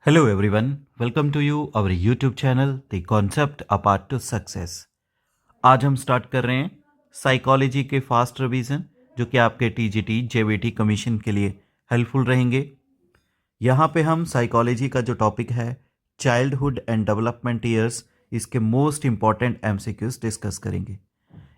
Hello everyone, welcome to you our YouTube channel The Concept A Path to Success। आज हम start कर रहे हैं साइकोलॉजी के फास्ट रिवीजन जो कि आपके टीजीटी जेवीटी कमीशन के लिए हेल्पफुल रहेंगे। यहाँ पे हम साइकोलॉजी का जो टॉपिक है चाइल्डहुड एंड डेवलपमेंट ईयर्स, इसके मोस्ट इम्पॉर्टेंट एमसीक्यूज डिस्कस करेंगे।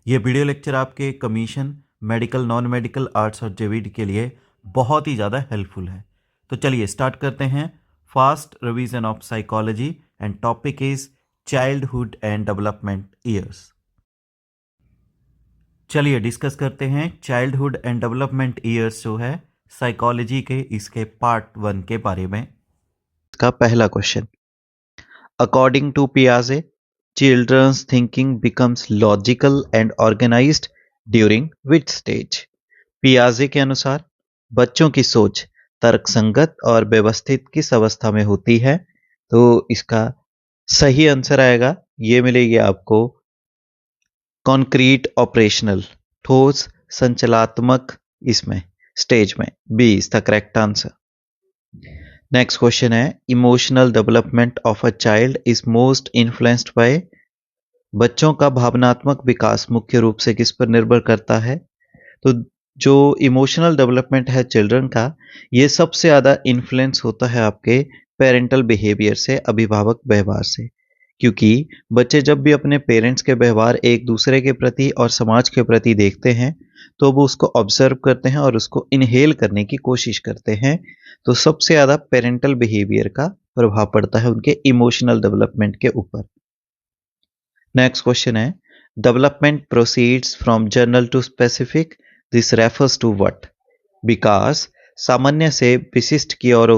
ये वीडियो लेक्चर आपके commission, medical, non medical, arts और जेवीटी के लिए बहुत ही ज़्यादा हेल्पफुल है। तो चलिए स्टार्ट करते हैं fast revision of psychology and topic is childhood and development years. चलिए डिस्कस करते हैं चाइल्डहुड एंड डेवलपमेंट ईयर्स जो है साइकोलॉजी के इसके पार्ट 1 के बारे में। का पहला क्वेश्चन, अकॉर्डिंग टू पियाजे children's thinking becomes logical and organised during which stage? पियाजे के अनुसार बच्चों की सोच तर्कसंगत और व्यवस्थित किस अवस्था में होती है? तो इसका सही आंसर आएगा, ये मिलेगी आपको कॉन्क्रीट ऑपरेशनल, ठोस संचलात्मक इसमें स्टेज में। B is the correct answer. Next question है, emotional development of a child is most influenced by? बच्चों का भावनात्मक विकास मुख्य रूप से किस पर निर्भर करता है? तो जो इमोशनल डेवलपमेंट है चिल्ड्रन का, ये सबसे ज़्यादा इन्फ्लुएंस होता है आपके पेरेंटल बिहेवियर से, अभिभावक व्यवहार से। क्योंकि बच्चे जब भी अपने पेरेंट्स के व्यवहार एक दूसरे के प्रति और समाज के प्रति देखते हैं तो वो उसको ऑब्जर्व करते हैं और उसको इनहेल करने की कोशिश करते हैं। तो सबसे ज़्यादा पेरेंटल बिहेवियर का प्रभाव पड़ता है उनके इमोशनल डेवलपमेंट के ऊपर। नेक्स्ट क्वेश्चन है, development proceeds from general to specific, this refers to what? विकास सामान्य से विशिष्ट की ओर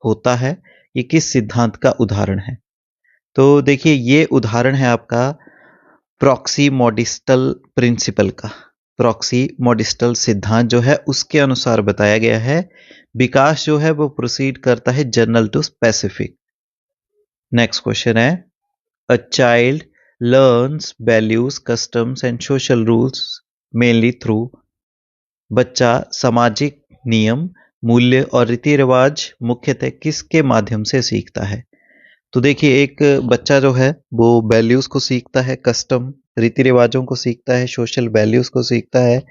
होता है, ये किस सिद्धांत का उदाहरण है? तो देखिए, ये उदाहरण है आपका प्रॉक्सी मॉडिस्टल प्रिंसिपल का। प्रॉक्सी मॉडिस्टल सिद्धांत जो है उसके अनुसार बताया गया है, विकास जो है वो प्रोसीड करता है general to specific. Next question है, a child learns values, customs and social rules mainly through? बच्चा सामाजिक नियम, मूल्य और रीति रिवाज मुख्यतः किसके माध्यम से सीखता है? तो देखिए, एक बच्चा जो है वो वैल्यूज को सीखता है, कस्टम रीति रिवाजों को सीखता है, सोशल वैल्यूज को सीखता है।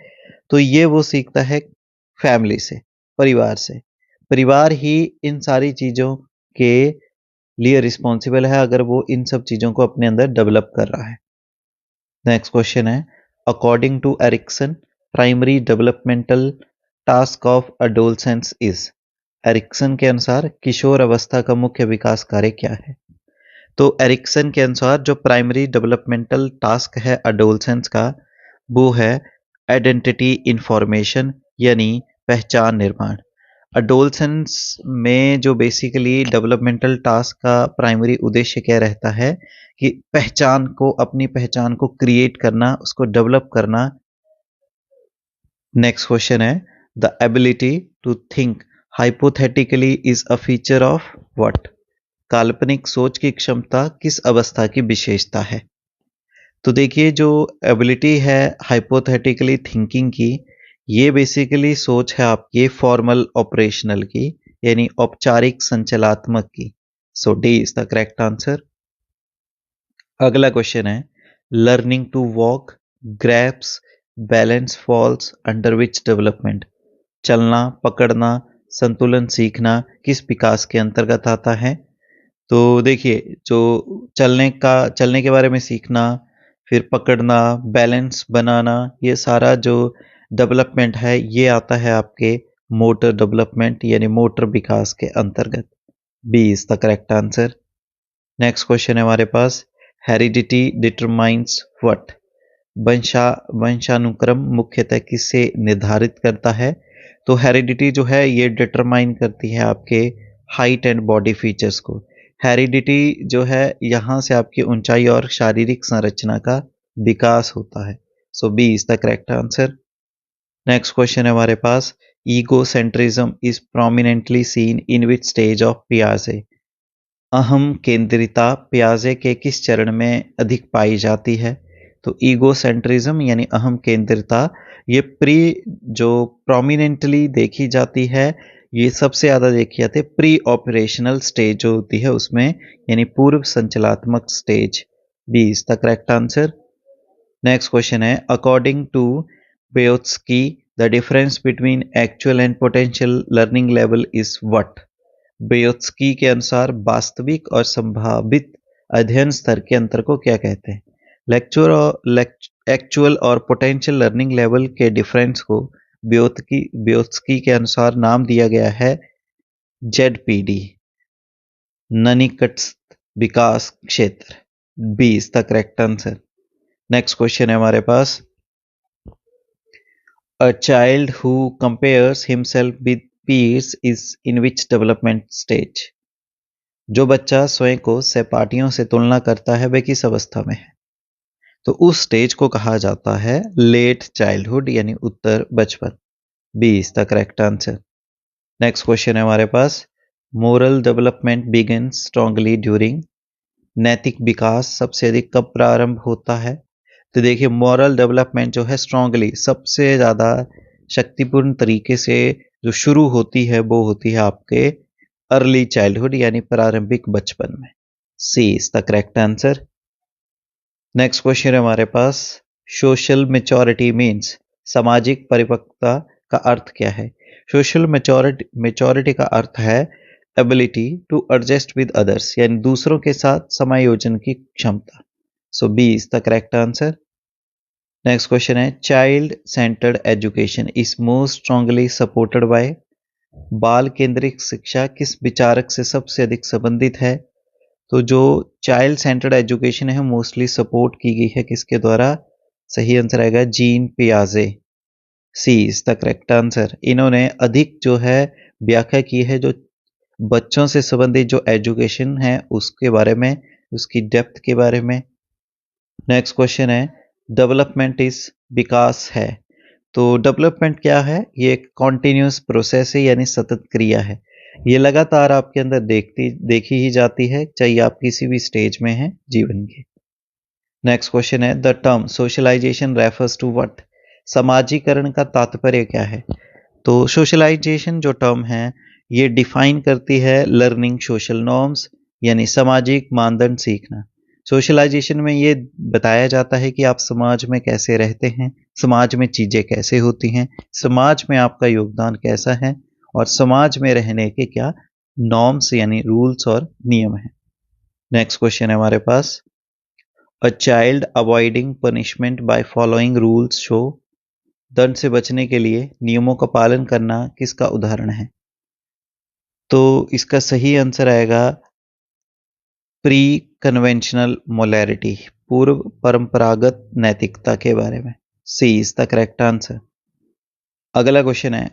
तो ये वो सीखता है फैमिली से, परिवार से। परिवार ही इन सारी चीजों के लिए रिस्पॉन्सिबल है अगर वो इन सब चीजों को अपने अंदर डेवलप कर रहा है। नेक्स्ट क्वेश्चन है, according to Erikson primary developmental task of adolescence is? Erikson के अनुसार किशोर अवस्था का मुख्य विकास कार्य क्या है? तो एरिक्सन के अनुसार जो प्राइमरी डेवलपमेंटल टास्क है अडोलसेंस का, वो है आइडेंटिटी इंफॉर्मेशन, यानी पहचान निर्माण। अडोलसेंस में जो बेसिकली डेवलपमेंटल टास्क का प्राइमरी उद्देश्य क्या रहता है कि पहचान को, अपनी पहचान को क्रिएट करना, उसको डेवलप करना। नेक्स्ट क्वेश्चन है, the ability to think hypothetically is a feature of what? काल्पनिक सोच की क्षमता किस अवस्था की विशेषता है? तो देखिए, जो एबिलिटी है हाइपोथेटिकली थिंकिंग की, ये बेसिकली सोच है आपकी फॉर्मल ऑपरेशनल की, यानी औपचारिक संचलात्मक की। So D is the correct answer. अगला क्वेश्चन है, learning to walk, grasps, balance falls under which development? चलना, पकड़ना, संतुलन सीखना किस विकास के अंतर्गत आता है? तो देखिए, जो चलने के बारे में सीखना, फिर पकड़ना, बैलेंस बनाना, ये सारा जो डेवलपमेंट है ये आता है आपके मोटर डेवलपमेंट यानी मोटर विकास के अंतर्गत। B is the correct answer. Next question है हमारे पास, हेरिडिटी डिटरमाइंस व्हाट? वंशानुक्रम मुख्यतः किससे निर्धारित करता है? तो हेरिडिटी जो है ये डिटरमाइन करती है आपके हाइट एंड बॉडी फीचर्स को। हेरिडिटी जो है यहाँ से आपकी ऊंचाई और शारीरिक संरचना का विकास होता है। So B is the correct answer. Next question है हमारे पास, egocentrism is prominently seen in which stage of पियाजे? अहम केंद्रिता पियाजे के किस चरण में अधिक पाई जाती है? तो ईगोसेंट्रिज्म यानी अहम केंद्रिता ये जो प्रोमिनेंटली देखी जाती है ये सबसे ज़्यादा देखी जाती है प्री ऑपरेशनल स्टेज जो होती है उसमें, यानी पूर्व संचलात्मक stage. B is the correct answer. Next question है, according to Vygotsky the difference between actual and potential learning level is what. Vygotsky के अनुसार वास्तविक और संभावित अध्ययन स्तर के अंतर को क्या कहते हैं। एक्चुअल और पोटेंशियल लर्निंग लेवल के डिफरेंस को बेयोत्स्की के अनुसार नाम दिया गया है जेडपीडी, ननिकटस्थ विकास क्षेत्र। B is the correct answer. Next question है हमारे पास, a child who compares himself with peers is in which development stage. जो बच्चा स्वयं को सहपाठियों से तुलना करता है वह किस अवस्था में है। तो उस स्टेज को कहा जाता है लेट चाइल्डहुड, यानी उत्तर बचपन। B is the correct answer. Next question है हमारे पास, moral development begins strongly during. नैतिक विकास सबसे अधिक कब प्रारंभ होता है। तो देखिए, मॉरल डेवलपमेंट जो है स्ट्रांगली सबसे ज़्यादा शक्तिपूर्ण तरीके से जो शुरू होती है वो होती है आपके अर्ली चाइल्डहुड, यानी प्रारंभिक बचपन में। C is the correct answer. Next question है हमारे पास, सोशल मैच्योरिटी मीन्स। सामाजिक परिपक्वता का अर्थ क्या है। सोशल मैच्योरिटी का अर्थ है ability to adjust with others, यानी दूसरों के साथ समायोजन की क्षमता। So B is the correct answer. Next question है, child centred education is most strongly supported by. बाल केंद्रित शिक्षा किस विचारक से सबसे अधिक संबंधित है। तो जो चाइल्ड सेंटर्ड एजुकेशन है मोस्टली सपोर्ट की गई है किसके द्वारा। सही आंसर आएगा जीन पियाजे। C is the correct answer. इन्होंने अधिक जो है व्याख्या की है जो बच्चों से संबंधित जो एजुकेशन है उसके बारे में, उसकी डेप्थ के बारे में। नेक्स्ट क्वेश्चन है, डेवलपमेंट इज विकास है। तो डेवलपमेंट क्या है, ये एक कॉन्टिन्यूस प्रोसेस है, यानी सतत क्रिया है। ये लगातार आपके अंदर देखी ही जाती है, चाहे आप किसी भी स्टेज में हैं जीवन के। नेक्स्ट क्वेश्चन है, the term socialization refers to what. समाजीकरण का तात्पर्य क्या है। तो सोशलाइजेशन जो टर्म है ये डिफाइन करती है लर्निंग सोशल नॉर्म्स, यानी सामाजिक मानदंड सीखना। सोशलाइजेशन में ये बताया जाता है कि आप समाज में कैसे रहते हैं, समाज में चीज़ें कैसे होती हैं, समाज में आपका योगदान कैसा है और समाज में रहने के क्या नॉर्म्स यानी रूल्स और नियम हैं। नेक्स्ट क्वेश्चन है हमारे पास, a child avoiding punishment by following rules show. दंड से बचने के लिए नियमों का पालन करना किसका उदाहरण है। तो इसका सही आंसर आएगा प्री कन्वेंशनल मोलैरिटी, पूर्व परंपरागत नैतिकता के बारे में। C is the correct answer. अगला क्वेश्चन है,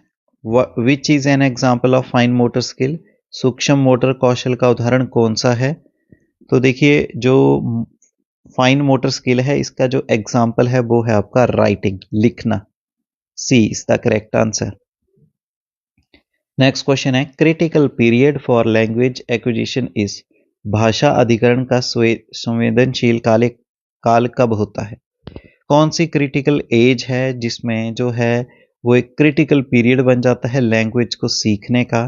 which is an example of fine motor skill. सूक्ष्म मोटर कौशल का उदाहरण कौन सा है। तो देखिए, जो फाइन मोटर स्किल है इसका जो एग्जाम्पल है वो है आपका राइटिंग, लिखना। C is the correct answer. Next question है, critical period for language acquisition is. भाषा अधिकरण का संवेदनशील काल कब होता है। कौन सी क्रिटिकल एज है जिसमें जो है वो एक क्रिटिकल पीरियड बन जाता है लैंग्वेज को सीखने का।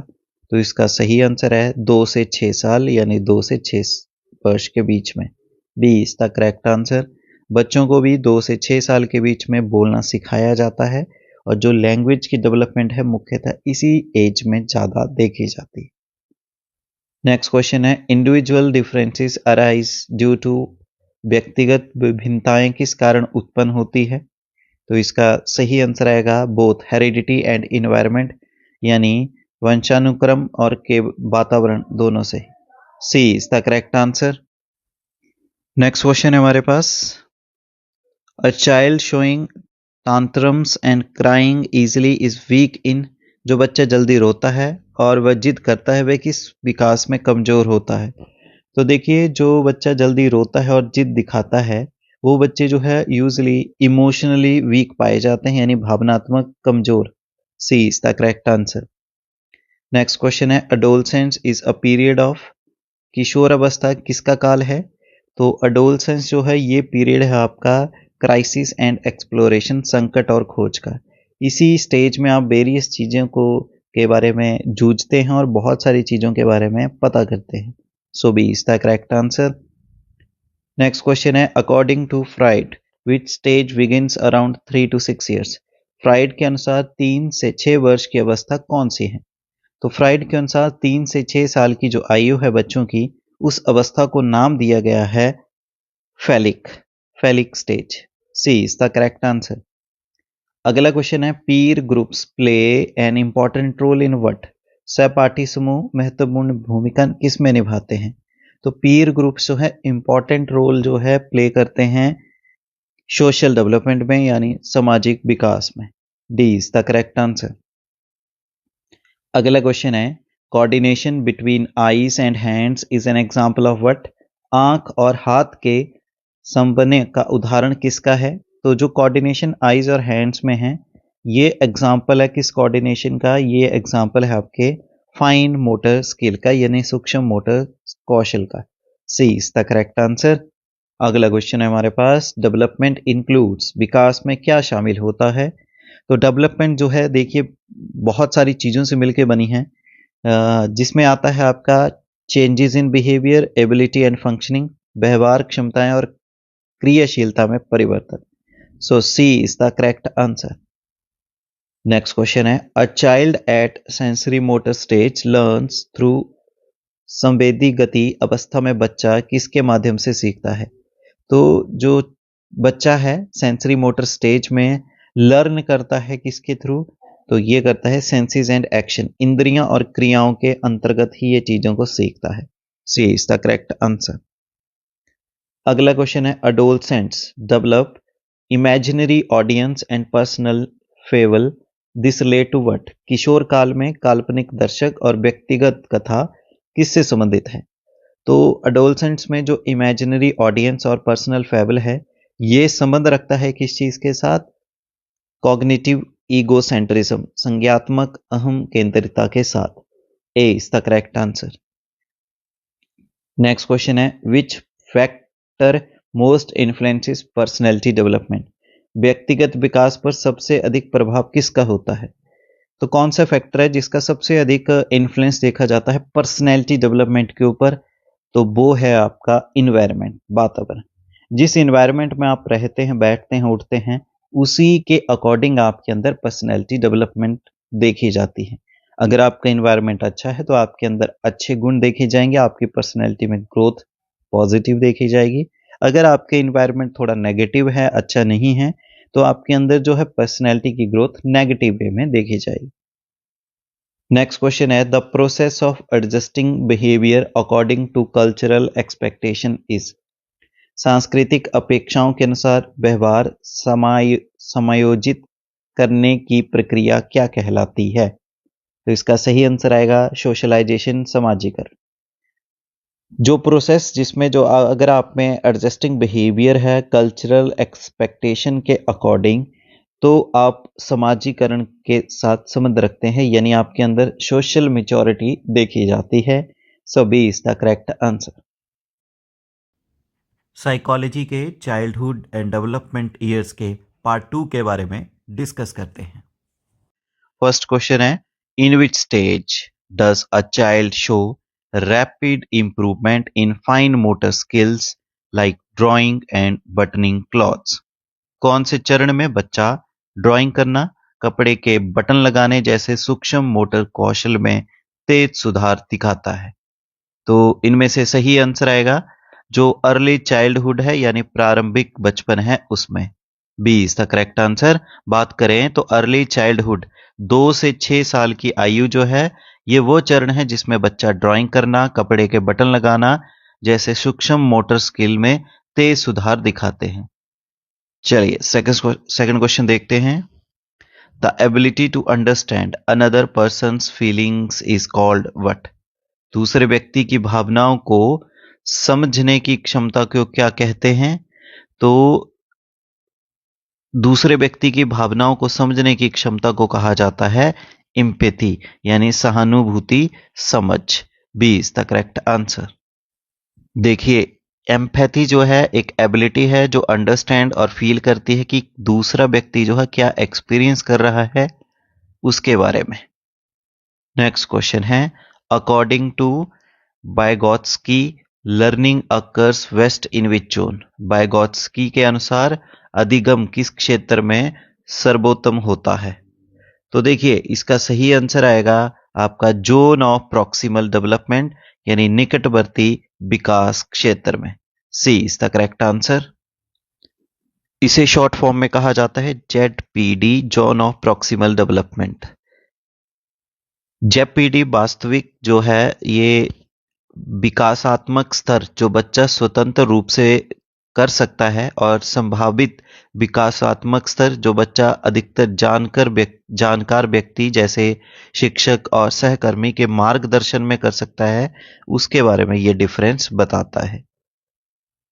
तो इसका सही आंसर है 2 से 6 साल, यानी 2 से 6 वर्ष के बीच में। B is the correct answer. बच्चों को भी 2 से 6 साल के बीच में बोलना सिखाया जाता है और जो लैंग्वेज की डेवलपमेंट है मुख्यतः इसी एज में ज़्यादा देखी जाती है। नेक्स्ट क्वेश्चन है, individual differences arise due to. व्यक्तिगत विभिन्नताएं किस कारण उत्पन्न होती है। तो इसका सही आंसर आएगा बोथ हेरिडिटी एंड इन्वायरमेंट, यानी वंशानुक्रम और के वातावरण दोनों से। C is the correct answer. Next question है हमारे पास, a child showing tantrums and crying easily is weak in. जो बच्चा जल्दी रोता है और वह जिद करता है वह किस विकास में कमजोर होता है। तो देखिए, जो बच्चा जल्दी रोता है और जिद दिखाता है वो बच्चे जो है यूजली इमोशनली वीक पाए जाते हैं, यानी भावनात्मक कमजोर। C is the correct answer. Next question है, adolescence is a period of. किशोर अवस्था किसका काल है। तो अडोलसेंस जो है ये पीरियड है आपका क्राइसिस एंड एक्सप्लोरेशन, संकट और खोज का। इसी स्टेज में आप वेरियस चीज़ों को के बारे में जूझते हैं और बहुत सारी चीज़ों के बारे में पता करते हैं। So B is the correct answer. Next question है according to Freud which stage begins around 3 to 6 years. Freud के अनुसार 3 से 6 वर्ष की अवस्था कौन सी है? तो फ्राइड के अनुसार 3 से 6 साल की जो आयु है बच्चों की, उस अवस्था को नाम दिया गया है phallic stage. C is the correct answer. अगला क्वेश्चन है peer groups play an important role in what. सहपाठी समूह महत्वपूर्ण भूमिका किस में निभाते हैं? तो पीर ग्रुप्स जो है इंपॉर्टेंट रोल जो है प्ले करते हैं सोशल डेवलपमेंट में, यानी सामाजिक विकास में। D is the correct answer. अगला क्वेश्चन है coordination between eyes and hands is an example of what. आंख और हाथ के समन्वय का उदाहरण किसका है? तो जो कोऑर्डिनेशन आईज और हैंड्स में है, ये एग्जांपल है किस कोऑर्डिनेशन का? ये एग्जांपल है आपके फाइन मोटर स्किल का, यानी सूक्ष्म मोटर कौशल का। सी इज द करेक्ट आंसर। अगला क्वेश्चन है हमारे पास डेवलपमेंट इंक्लूड्स, विकास में क्या शामिल होता है? तो डेवलपमेंट जो है देखिए बहुत सारी चीज़ों से मिलके बनी है, जिसमें आता है आपका changes in behaviour, ability and functioning, व्यवहार, क्षमताएं और क्रियाशीलता में परिवर्तन। So C is the correct answer. Next question है a child at sensory motor stage learns through. संवेदी गति अवस्था में बच्चा किसके माध्यम से सीखता है? तो जो बच्चा है सेंसरी मोटर स्टेज में लर्न करता है किसके थ्रू? तो ये करता है सेंसेस एंड एक्शन, इंद्रियां और क्रियाओं के अंतर्गत ही ये चीजों को सीखता है। C is the correct answer. अगला क्वेश्चन है adolescents develop imaginary audience and personal fable, this relate to what. किशोर काल में काल्पनिक दर्शक और व्यक्तिगत कथा किससे संबंधित है? तो अडोलसेंट्स में जो इमेजिनरी ऑडियंस और पर्सनल फेबल है, ये संबंध रखता है किस चीज के साथ? कॉग्निटिव ईगोसेंट्रिज्म, संज्ञात्मक अहम केंद्रिता के साथ। A is the correct answer. Next question है which factor most influences personality development. व्यक्तिगत विकास पर सबसे अधिक प्रभाव किसका होता है? तो कौन सा फैक्टर है जिसका सबसे अधिक इन्फ्लुएंस देखा जाता है पर्सनैलिटी डेवलपमेंट के ऊपर? तो वो है आपका इन्वायरमेंट, वातावरण। जिस इन्वायरमेंट में आप रहते हैं, बैठते हैं, उठते हैं, उसी के अकॉर्डिंग आपके अंदर पर्सनैलिटी डेवलपमेंट देखी जाती है। अगर आपका इन्वायरमेंट अच्छा है तो आपके अंदर अच्छे गुण देखे जाएंगे, आपकी पर्सनैलिटी में ग्रोथ पॉजिटिव देखी जाएगी। अगर आपके इन्वायरमेंट थोड़ा नेगेटिव है, अच्छा नहीं है, तो आपके अंदर जो है पर्सनैलिटी की ग्रोथ नेगेटिव वे में देखी जाएगी। नेक्स्ट क्वेश्चन है the process of adjusting behaviour according to cultural expectation is. सांस्कृतिक अपेक्षाओं के अनुसार व्यवहार समायोजित करने की प्रक्रिया क्या कहलाती है? तो इसका सही आंसर आएगा सोशलाइजेशन, समाजीकरण। जो प्रोसेस जिसमें जो अगर आप में एडजस्टिंग बिहेवियर है कल्चरल एक्सपेक्टेशन के अकॉर्डिंग, तो आप समाजीकरण के साथ संबंध रखते हैं, यानी आपके अंदर सोशल मैच्योरिटी देखी जाती है। So B is the correct answer. Psychology के चाइल्डहुड एंड डेवलपमेंट ईयर्स के पार्ट 2 के बारे में डिस्कस करते हैं। फर्स्ट क्वेश्चन है in which stage does a child show rapid improvement in fine motor skills like drawing and buttoning clothes. कौन से चरण में बच्चा ड्राइंग करना, कपड़े के बटन लगाने जैसे सूक्ष्म मोटर कौशल में तेज सुधार दिखाता है? तो इनमें से सही आंसर आएगा जो अर्ली चाइल्डहुड है, यानी प्रारंभिक बचपन है उसमें। B is the correct answer. बात करें तो अर्ली चाइल्डहुड 2 से 6 साल की आयु जो है, ये वो चरण है जिसमें बच्चा ड्राइंग करना, कपड़े के बटन लगाना जैसे सूक्ष्म मोटर स्किल में तेज सुधार दिखाते हैं। चलिए सेकंड क्वेश्चन देखते हैं। The ability to understand another person's feelings is called what. दूसरे व्यक्ति की भावनाओं को समझने की क्षमता को क्या कहते हैं? तो दूसरे व्यक्ति की भावनाओं को समझने की क्षमता को कहा जाता है एम्पैथी, यानी सहानुभूति, समझ। B is the correct answer. देखिए एम्पैथी जो है एक एबिलिटी है जो अंडरस्टैंड और फील करती है कि दूसरा व्यक्ति जो है क्या एक्सपीरियंस कर रहा है उसके बारे में। नेक्स्ट क्वेश्चन है, according to Vygotsky learning occurs best in which zone. Vygotsky के अनुसार अधिगम किस क्षेत्र में सर्वोत्तम होता है? तो देखिए इसका सही आंसर आएगा आपका जोन ऑफ प्रॉक्सिमल डेवलपमेंट यानी निकटवर्ती विकास क्षेत्र में। C is the correct answer. इसे शॉर्ट फॉर्म में कहा जाता है ZPD, zone of proximal development. ZPD वास्तविक जो है ये विकासात्मक स्तर जो बच्चा स्वतंत्र रूप से कर सकता है और संभावित विकासात्मक स्तर जो बच्चा अधिकतर जानकार व्यक्ति जैसे शिक्षक और सहकर्मी के मार्गदर्शन में कर सकता है, उसके बारे में ये डिफरेंस बताता है।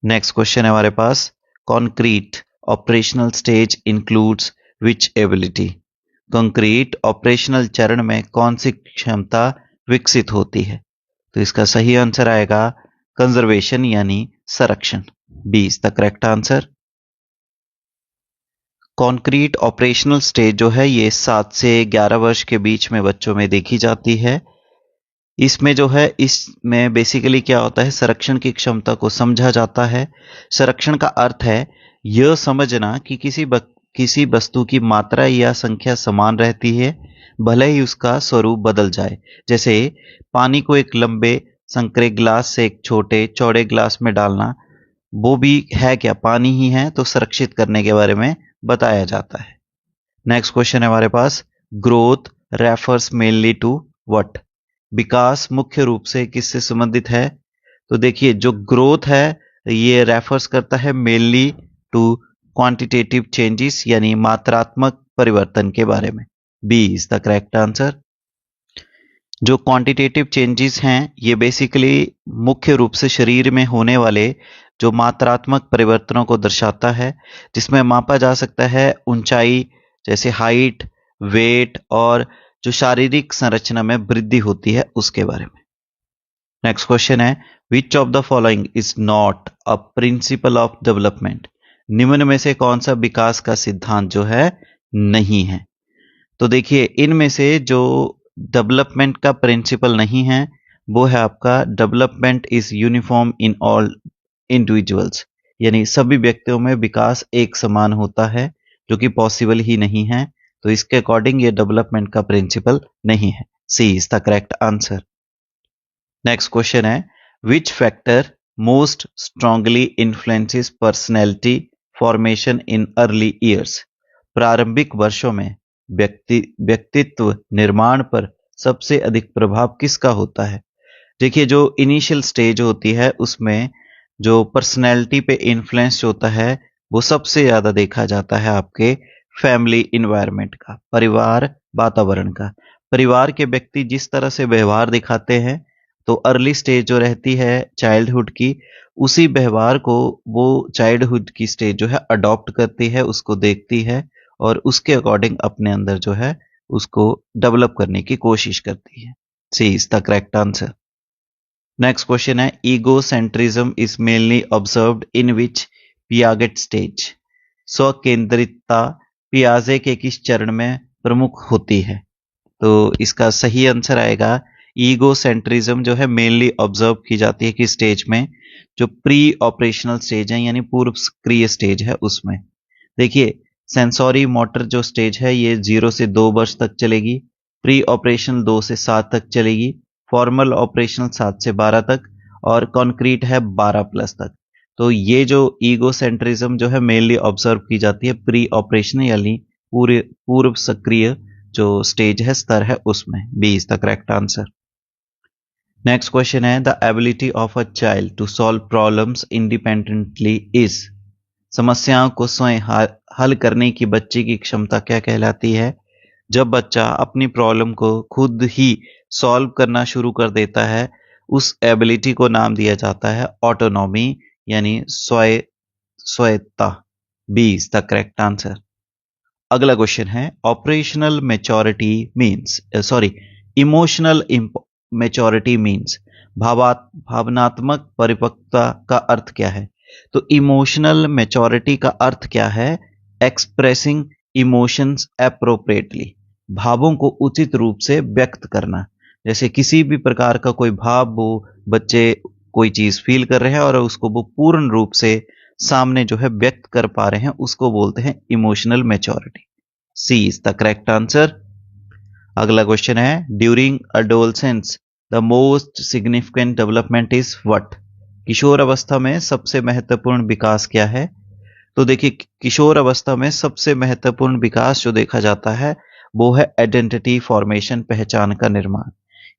नेक्स्ट क्वेश्चन है हमारे पास, कॉन्क्रीट ऑपरेशनल स्टेज इंक्लूड्स विच एबिलिटी। कंक्रीट ऑपरेशनल चरण में कौन सी क्षमता विकसित होती है? तो इसका सही आंसर आएगा कंजर्वेशन यानी संरक्षण। B is the correct answer. Concrete operational stage जो है ये 7 से 11 वर्ष के बीच में बच्चों में देखी जाती है। इसमें जो है इसमें बेसिकली क्या होता है, संरक्षण की क्षमता को समझा जाता है। संरक्षण का अर्थ है यह समझना कि किसी वस्तु की मात्रा या संख्या समान रहती है भले ही उसका स्वरूप बदल जाए। जैसे पानी को एक लंबे संकरे ग्लास से एक छोटे चौड़े ग्लास में डालना, वो भी है क्या, पानी ही है, तो संरक्षित करने के बारे में बताया जाता है। नेक्स्ट क्वेश्चन है हमारे पास, growth refers mainly to what. विकास मुख्य रूप से किससे संबंधित है? तो देखिए जो ग्रोथ है ये रेफर्स करता है मेनली टू क्वांटिटेटिव चेंजेस यानी मात्रात्मक परिवर्तन के बारे में। B is the correct answer. जो क्वांटिटेटिव चेंजेस हैं ये बेसिकली मुख्य रूप से शरीर में होने वाले जो मात्रात्मक परिवर्तनों को दर्शाता है, जिसमें मापा जा सकता है ऊंचाई जैसे हाइट, वेट और जो शारीरिक संरचना में वृद्धि होती है उसके बारे में। नेक्स्ट क्वेश्चन है, which of the following is not a principle of development. निम्न में से कौन सा विकास का सिद्धांत जो है नहीं है? तो देखिए इनमें से जो डेवलपमेंट का प्रिंसिपल नहीं है वो है आपका development is uniform in all individuals, यानी सभी व्यक्तियों में विकास एक समान होता है, जो कि पॉसिबल ही नहीं है। तो इसके अकॉर्डिंग ये डेवलपमेंट का प्रिंसिपल नहीं है। C is the correct answer. Next question है, which factor most strongly influences personality formation in early years. प्रारंभिक वर्षों में व्यक्तित्व निर्माण पर सबसे अधिक प्रभाव किसका होता है? देखिए जो इनिशियल स्टेज होती है उसमें जो पर्सनैलिटी पे इन्फ्लुएंस होता है वो सबसे ज्यादा देखा जाता है आपके फैमिली इन्वायरमेंट का, परिवार वातावरण का। परिवार के व्यक्ति जिस तरह से व्यवहार दिखाते हैं तो अर्ली स्टेज जो रहती है चाइल्डहुड की, उसी व्यवहार को वो चाइल्डहुड की स्टेज जो है अडॉप्ट करती है, उसको देखती है और उसके अकॉर्डिंग अपने अंदर जो है उसको डेवलप करने की कोशिश करती है। C is the correct answer. Next question है, egocentrism is mainly observed in which Piaget stage. स्वकेंद्रितता पियाजे के किस चरण में प्रमुख होती है? तो इसका सही आंसर आएगा ईगोसेंट्रिज्म जो है मेनली ऑब्जर्व की जाती है किस स्टेज में, जो प्री ऑपरेशनल स्टेज है यानी पूर्व सक्रिय स्टेज है उसमें। देखिए सेंसोरी मोटर जो स्टेज है ये 0 से 2 वर्ष तक चलेगी, प्री ऑपरेशनल 2 से 7 तक चलेगी, फॉर्मल ऑपरेशनल 7 से 12 तक और कॉन्क्रीट है 12 प्लस तक। तो ये जो ईगोसेंट्रिज्म जो है मेनली ऑब्जर्व की जाती है प्री ऑपरेशनल यानी पूर्व सक्रिय जो स्टेज है स्तर है उसमें। B is the correct answer. Next question है, the ability of a child to solve problems independently is. समस्याओं को स्वयं हल करने की बच्चे की क्षमता क्या कहलाती है? जब बच्चा अपनी प्रॉब्लम को खुद ही सॉल्व करना शुरू कर देता है उस एबिलिटी को नाम दिया जाता है ऑटोनॉमी यानी स्वायत्ता। B is the correct answer. अगला क्वेश्चन है, operational maturity means emotional maturity means भावनात्मक परिपक्वता का अर्थ क्या है? तो इमोशनल मैच्योरिटी का अर्थ क्या है? एक्सप्रेसिंग इमोशंस एप्रोप्रिएटली, भावों को उचित रूप से व्यक्त करना। जैसे किसी भी प्रकार का कोई भाव वो बच्चे कोई चीज फील कर रहे हैं और उसको वो पूर्ण रूप से सामने जो है व्यक्त कर पा रहे हैं, उसको बोलते हैं emotional maturity. C is the correct answer. अगला क्वेश्चन है, during adolescence the most significant development is what? किशोर अवस्था में सबसे महत्वपूर्ण विकास क्या है? तो देखिए, किशोर अवस्था में सबसे महत्वपूर्ण विकास जो देखा जाता है वो है आइडेंटिटी फॉर्मेशन, पहचान का निर्माण।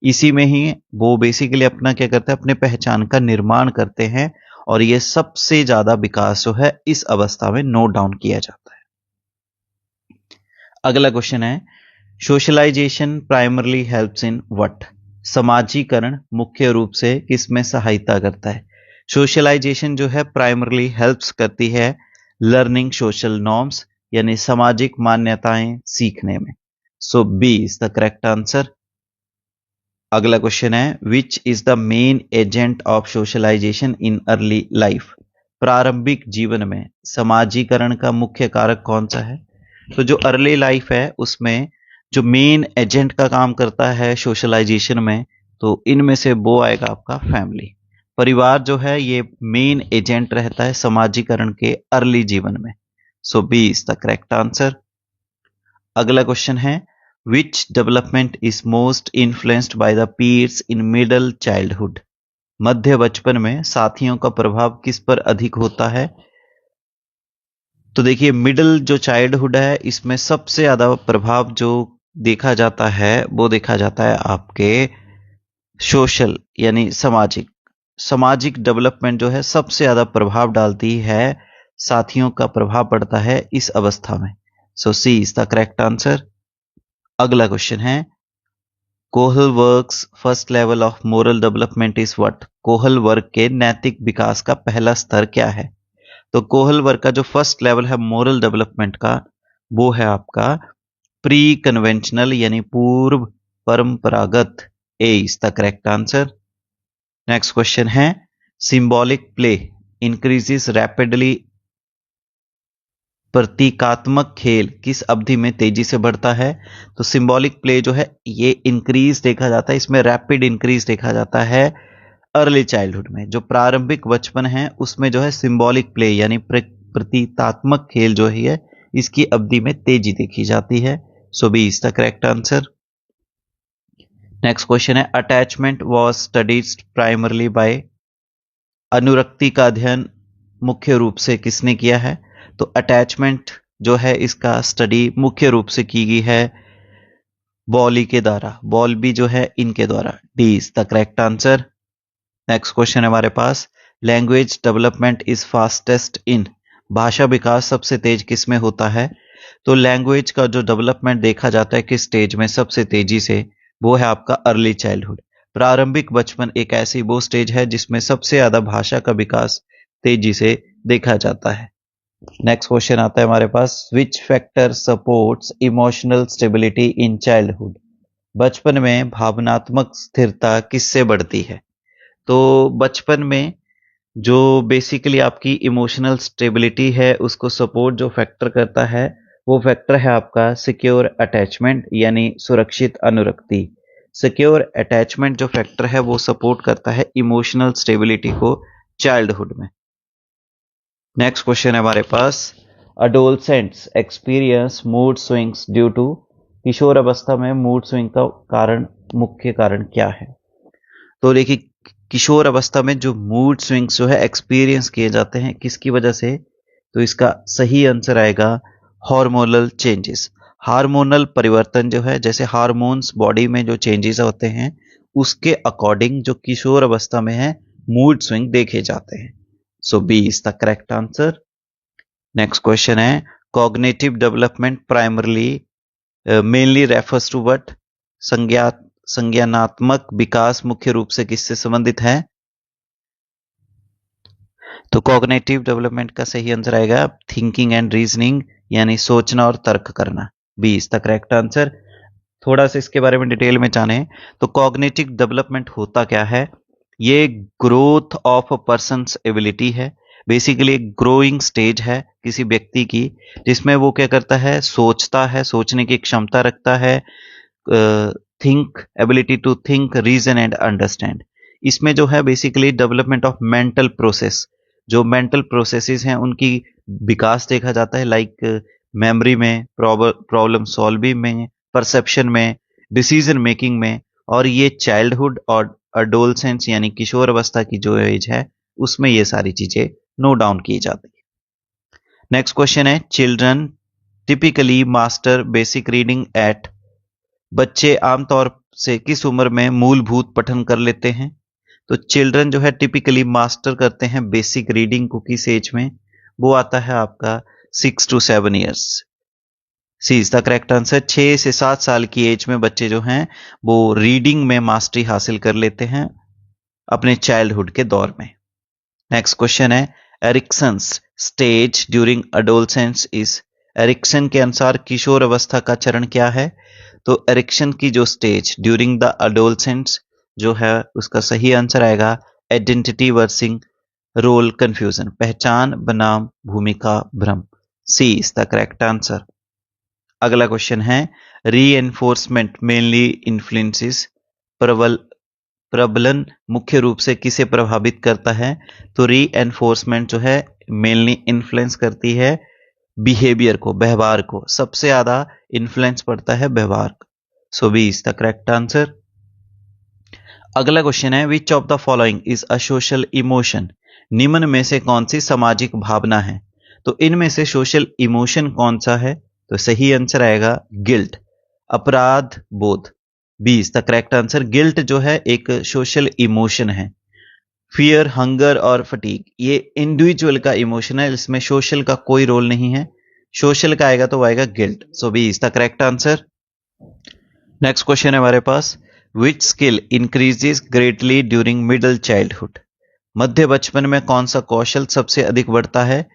इसी में ही वो बेसिकली अपना क्या करते हैं, अपने पहचान का निर्माण करते हैं, और ये सबसे ज्यादा विकास जो है इस अवस्था में नोट डाउन किया जाता है। अगला क्वेश्चन है, socialization primarily helps in what? समाजीकरण मुख्य रूप से किसमें सहायता करता है? सोशलाइजेशन जो है प्राइमरली हेल्प्स करती है लर्निंग सोशल नॉर्म्स, यानी सामाजिक मान्यताएं सीखने में। So B is the correct answer. अगला क्वेश्चन है, which is the main agent of socialization in early life? प्रारंभिक जीवन में समाजीकरण का मुख्य कारक कौन सा है? तो जो अर्ली लाइफ है उसमें जो मेन एजेंट का काम करता है सोशलाइजेशन में, तो इनमें से वो आएगा आपका फैमिली। परिवार जो है ये मेन एजेंट रहता है समाजीकरण के अर्ली जीवन में। So B is the correct answer. अगला क्वेश्चन है, which development is most influenced by the peers in middle childhood? मध्य बचपन में साथियों का प्रभाव किस पर अधिक होता है? तो देखिए, मिडिल जो चाइल्डहुड है इसमें सबसे ज्यादा प्रभाव जो देखा जाता है वो देखा जाता है आपके सोशल यानी सामाजिक डेवलपमेंट जो है सबसे ज्यादा प्रभाव डालती है, साथियों का प्रभाव पड़ता है इस अवस्था में। So C is the correct answer. अगला क्वेश्चन है, Kohlberg's first level of moral development is what? Kohlberg के नैतिक विकास का पहला स्तर क्या है? तो कोहल वर्ग का जो फर्स्ट लेवल है मोरल डेवलपमेंट का, वो है आपका प्री कन्वेंशनल यानी पूर्व परंपरागत। A is the correct answer. Next question है, सिंबॉलिक प्ले इंक्रीजेस रैपिडली, प्रतीकात्मक खेल किस अवधि में तेजी से बढ़ता है? तो सिंबॉलिक प्ले जो है ये इंक्रीज देखा जाता है, इसमें रैपिड इंक्रीज देखा जाता है अर्ली चाइल्डहुड में। जो प्रारंभिक बचपन है उसमें जो है सिंबॉलिक प्ले यानी प्रतीकात्मक खेल जो है इसकी अवधि में तेजी देखी जाती है। So B is the correct answer. Next question है, attachment was studied primarily by? अनुरक्ति का अध्ययन मुख्य रूप से किसने किया है? तो अटैचमेंट जो है इसका स्टडी मुख्य रूप से की गई है बॉली के द्वारा, बॉल्बी जो है इनके द्वारा। D is the correct answer. Next question है हमारे पास, language development is fastest in? भाषा विकास सबसे तेज किस में होता है? तो लैंग्वेज का जो डेवलपमेंट देखा जाता है किस स्टेज में सबसे तेजी से, वो है आपका अर्ली चाइल्डहुड। प्रारंभिक बचपन एक ऐसी वो स्टेज है जिसमें सबसे ज्यादा भाषा का विकास तेजी से देखा जाता है। नेक्स्ट क्वेश्चन आता है हमारे पास, which factor supports emotional stability in childhood? बचपन में भावनात्मक स्थिरता किससे बढ़ती है? तो बचपन में जो बेसिकली आपकी इमोशनल स्टेबिलिटी है उसको सपोर्ट जो फैक्टर करता है वो फैक्टर है आपका सिक्योर अटैचमेंट यानी सुरक्षित अनुरक्ति। सिक्योर अटैचमेंट जो फैक्टर है वो सपोर्ट करता है इमोशनल स्टेबिलिटी को चाइल्डहुड में। नेक्स्ट क्वेश्चन है हमारे पास, adolescents experience mood swings due to? किशोर अवस्था में मूड स्विंग का मुख्य कारण क्या है? तो देखिए, किशोर अवस्था में जो मूड स्विंग्स जो है एक्सपीरियंस किए जाते हैं किसकी वजह से? तो इसका सही आंसर आएगा हार्मोनल चेंजेस। हार्मोनल परिवर्तन जो है, जैसे हार्मोन्स बॉडी में जो चेंजेस होते हैं उसके अकॉर्डिंग जो किशोर अवस्था में है मूड स्विंग देखे जाते हैं। So B is the correct answer. Next question है, cognitive development primarily mainly refers to what? संज्ञानात्मक विकास मुख्य रूप से किससे संबंधित है? तो कॉग्निटिव डेवलपमेंट का सही आंसर आएगा थिंकिंग एंड रीजनिंग यानी सोचना और तर्क करना। B is the correct answer. थोड़ा सा इसके बारे में डिटेल में जाने तो कॉग्निटिव डेवलपमेंट होता क्या है? ये growth of a persons ability है, बेसिकली एक ग्रोइंग स्टेज है किसी व्यक्ति की जिसमें वो क्या करता है, सोचता है, सोचने की क्षमता रखता है, think, ability to think, reason and understand. इसमें जो है basically development of mental process, जो मेंटल प्रोसेसेस हैं उनकी विकास देखा जाता है, लाइक मेमोरी में, प्रॉब्लम सॉल्विंग में, परसेप्शन में, डिसीजन मेकिंग में। और ये चाइल्डहुड और अडोलसेंस यानी किशोर अवस्था की जो एज है उसमें ये सारी चीजें नोट डाउन की जाती है। नेक्स्ट क्वेश्चन है, children typically master basic reading at, बच्चे आमतौर से किस उम्र में मूलभूत पठन कर लेते हैं? तो चिल्ड्रन जो है टिपिकली मास्टर करते हैं बेसिक रीडिंग को किस एज में? वो आता है आपका 6 to 7 years. C is the correct answer. 6 से 7 साल की एज में बच्चे जो हैं वो रीडिंग में मास्टरी हासिल कर लेते हैं अपने चाइल्डहुड के दौर में। नेक्स्ट क्वेश्चन है, Erikson's stage during adolescence is, Erikson के अनुसार किशोर अवस्था का चरण क्या है? तो एरिक्सन की जो स्टेज ड्यूरिंग द अडोलसेंस जो है उसका सही आंसर आएगा आइडेंटिटी वर्सिंग रोल कंफ्यूजन, पहचान बनाम भूमिका भ्रम। सी इज द करेक्ट आंसर। अगला क्वेश्चन है, रीएनफोर्समेंट मेनली इन्फ्लुएंसेस, प्रबलन मुख्य रूप से किसे प्रभावित करता है? तो रीएनफोर्समेंट जो है मेनली इन्फ्लुएंस करती है बिहेवियर को, व्यवहार को, सबसे ज्यादा इन्फ्लुएंस पड़ता है व्यवहार। So B is the correct answer. अगला क्वेश्चन है, which of the following is a social emotion, निम्न में से कौन सी सामाजिक भावना है? तो इनमें से सोशल इमोशन कौन सा है? तो सही आंसर आएगा गिल्ट, अपराध बोध। B is the correct answer. Guilt जो है एक सोशल इमोशन है। फियर, हंगर और फटीग ये इंडिविजुअल का इमोशन है, इसमें सोशल का कोई रोल नहीं है। सोशल का आएगा तो आएगा guilt. So B is the correct answer. Next question है हमारे पास, which skill increases greatly during middle childhood, मध्य बचपन में कौन सा कौशल सबसे अधिक बढ़ता है?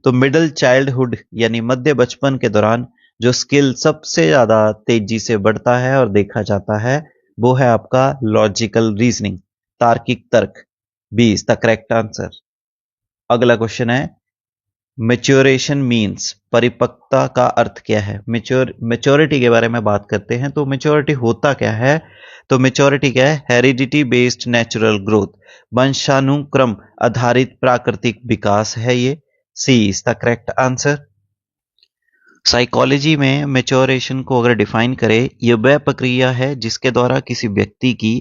तो मिडिल चाइल्डहुड यानी मध्य बचपन के दौरान जो स्किल सबसे ज्यादा तेजी से बढ़ता है और देखा जाता है वो है आपका लॉजिकल रीजनिंग, तार्किक तर्क। B is the correct answer. अगला क्वेश्चन है, मैच्योरेशन मीन्स, परिपक्वता का अर्थ क्या है? मैच्योरिटी के बारे में बात करते हैं तो मैच्योरिटी होता क्या है? तो मैच्योरिटी क्या है? हेरिडिटी बेस्ड नेचुरल ग्रोथ, वंशानुक्रम आधारित प्राकृतिक विकास है ये। C is the correct answer. Psychology में मैच्योरेशन को अगर डिफाइन करें, यह वह प्रक्रिया है जिसके द्वारा किसी व्यक्ति की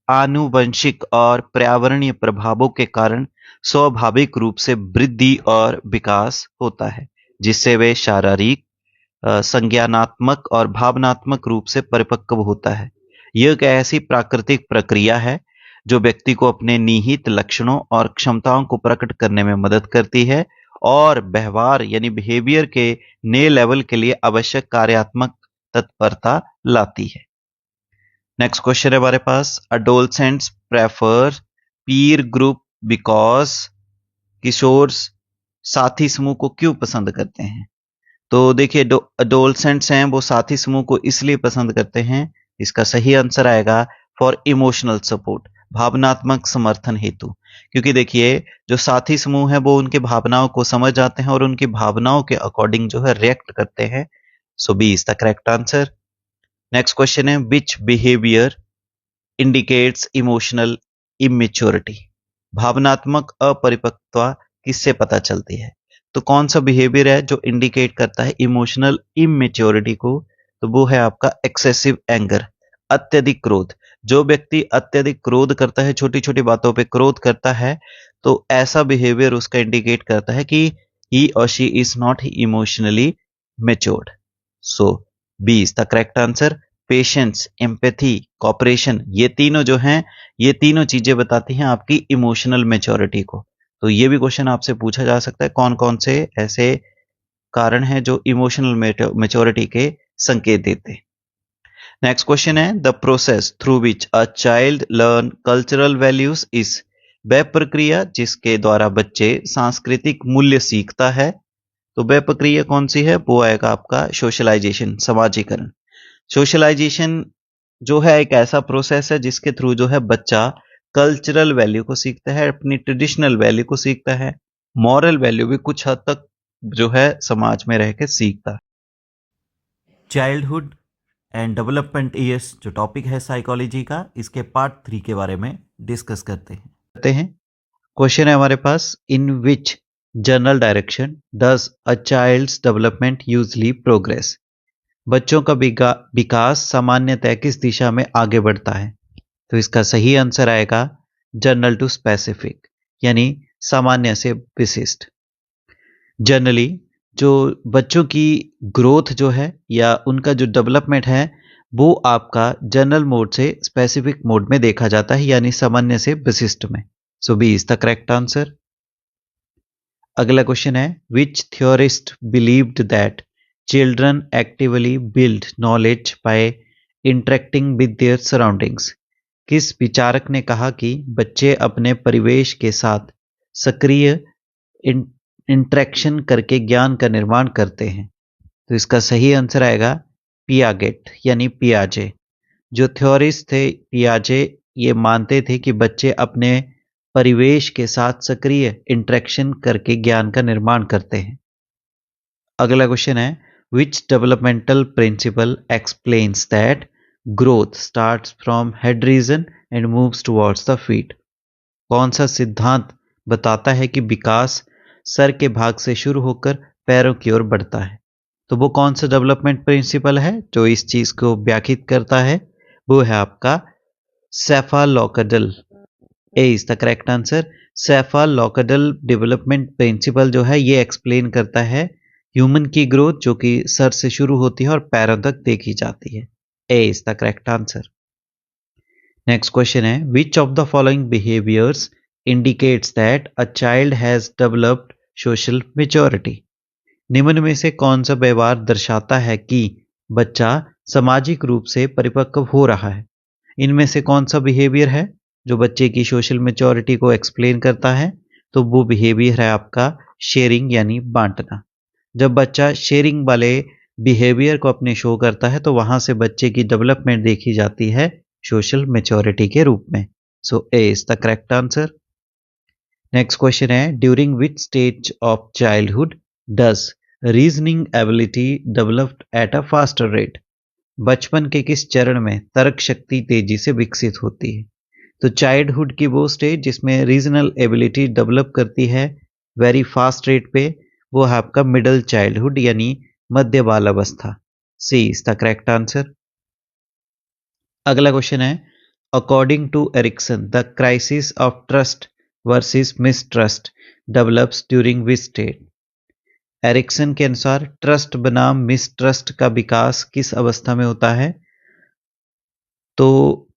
आनुवंशिक और पर्यावरणीय प्रभावों के कारण स्वाभाविक रूप से वृद्धि और विकास होता है, जिससे वे शारीरिक, संज्ञानात्मक और भावनात्मक रूप से परिपक्व होता है। यह एक ऐसी प्राकृतिक प्रक्रिया है जो व्यक्ति को अपने निहित लक्षणों और क्षमताओं को प्रकट करने में मदद करती है और व्यवहार यानी बिहेवियर के नए लेवल के लिए आवश्यक कार्यात्मक तत्परता लाती है। नेक्स्ट क्वेश्चन है हमारे पास, अडोलसेंट्स प्रेफर पीर ग्रुप बिकॉज, किशोर साथी समूह को क्यों पसंद करते हैं? तो देखिए अडोलसेंट्स हैं वो साथी समूह को इसलिए पसंद करते हैं, इसका सही आंसर आएगा फॉर इमोशनल सपोर्ट, भावनात्मक समर्थन हेतु। क्योंकि देखिए जो साथी समूह है वो उनकी भावनाओं को समझ जाते हैं और उनकी भावनाओं के अकॉर्डिंग जो है रिएक्ट करते हैं। So B is the correct answer. Next question है, which behaviour indicates emotional immaturity, भावनात्मक अपरिपक्वता किससे पता चलती है? तो कौन सा बिहेवियर है जो इंडिकेट करता है इमोशनल इमेच्योरिटी को? तो वो है आपका एक्सेसिव एंगर, अत्यधिक क्रोध। जो व्यक्ति अत्यधिक क्रोध करता है, छोटी छोटी बातों पे क्रोध करता है, तो ऐसा बिहेवियर उसका इंडिकेट करता है कि ही और she is not emotionally matured. So B is the correct answer. Patience, empathy, cooperation ये तीनों जो हैं ये तीनों चीजें बताती हैं आपकी इमोशनल मेच्योरिटी को। तो ये भी क्वेश्चन आपसे पूछा जा सकता है, कौन कौन से ऐसे कारण हैं जो इमोशनल मेच्योरिटी के संकेत देते हैं। नेक्स्ट क्वेश्चन है, the process through which a child learn cultural values is, वह प्रक्रिया जिसके द्वारा बच्चे सांस्कृतिक मूल्य सीखता है। तो वह प्रक्रिया कौन सी है? वो आएगा आपका सोशलाइजेशन, समाजीकरण। सोशलाइजेशन जो है एक ऐसा प्रोसेस है जिसके थ्रू जो है बच्चा कल्चरल वैल्यू को सीखता है, अपनी ट्रेडिशनल वैल्यू को सीखता है, मॉरल वैल्यू भी कुछ हद तक जो है समाज में रह के सीखता है। चाइल्डहुड एंड डेवलपमेंट ईयर्स जो टॉपिक है साइकोलॉजी का, इसके पार्ट 3 के बारे में डिस्कस करते हैं। क्वेश्चन है हमारे पास, in which general direction does a child's development usually progress. बच्चों का विकास सामान्यतः किस दिशा में आगे बढ़ता है? तो इसका सही आंसर आएगा जनरल टू स्पेसिफिक, यानी सामान्य से विशिष्ट। जनरली जो बच्चों की ग्रोथ जो है या उनका जो डेवलपमेंट है वो आपका जनरल मोड से स्पेसिफिक मोड में देखा जाता है, यानी सामान्य से विशिष्ट में। So B is the correct answer. अगला क्वेश्चन है, which theorist believed that children actively build knowledge by interacting with their surroundings. किस विचारक ने कहा कि बच्चे अपने परिवेश के साथ सक्रिय इंटरेक्शन करके ज्ञान का निर्माण करते हैं? तो इसका सही आंसर आएगा पियागेट, यानी पियाजे। जो थ्योरिस्ट थे पियाजे, ये मानते थे कि बच्चे अपने परिवेश के साथ सक्रिय इंटरेक्शन करके ज्ञान का निर्माण करते हैं। अगला क्वेश्चन है, which developmental principle explains that growth starts from head region and moves towards the feet. कौन सा सिद्धांत बताता है कि विकास सर के भाग से शुरू होकर पैरों की ओर बढ़ता है? तो वो कौन सा डेवलपमेंट प्रिंसिपल है जो इस चीज को व्याख्यात करता है? वो है आपका cephalocaudal. A is the correct answer. Cephalocaudal development principle जो है ये एक्सप्लेन करता है ह्यूमन की ग्रोथ जो कि सर से शुरू होती है और पैरों तक देखी जाती है। A is the correct answer. Next question है, which of the following behaviours indicates that a child has developed social maturity. निम्न में से कौन सा व्यवहार दर्शाता है कि बच्चा सामाजिक रूप से परिपक्व हो रहा है? इनमें से कौन सा बिहेवियर है जो बच्चे की सोशल मैच्योरिटी को एक्सप्लेन करता है? तो वो बिहेवियर है आपका शेयरिंग, यानी बांटना। जब बच्चा शेयरिंग वाले बिहेवियर को अपने शो करता है तो वहां से बच्चे की डेवलपमेंट देखी जाती है सोशल मैच्योरिटी के रूप में। So A is the correct answer. Next question है, during which stage of childhood does reasoning ability developed at a faster rate. बचपन के किस चरण में तर्क शक्ति तेजी से विकसित होती है? तो चाइल्डहुड की वो स्टेज जिसमें रीजनल एबिलिटी डेवलप करती है वेरी फास्ट रेट पे, वो है आपका मिडल चाइल्डहुड, यानी मध्य बाल अवस्था। C is the correct answer. अगला क्वेश्चन है, according to Erikson the crisis of trust versus mistrust develops during which stage. Erikson के अनुसार ट्रस्ट बनाम मिसट्रस्ट का विकास किस अवस्था में होता है? तो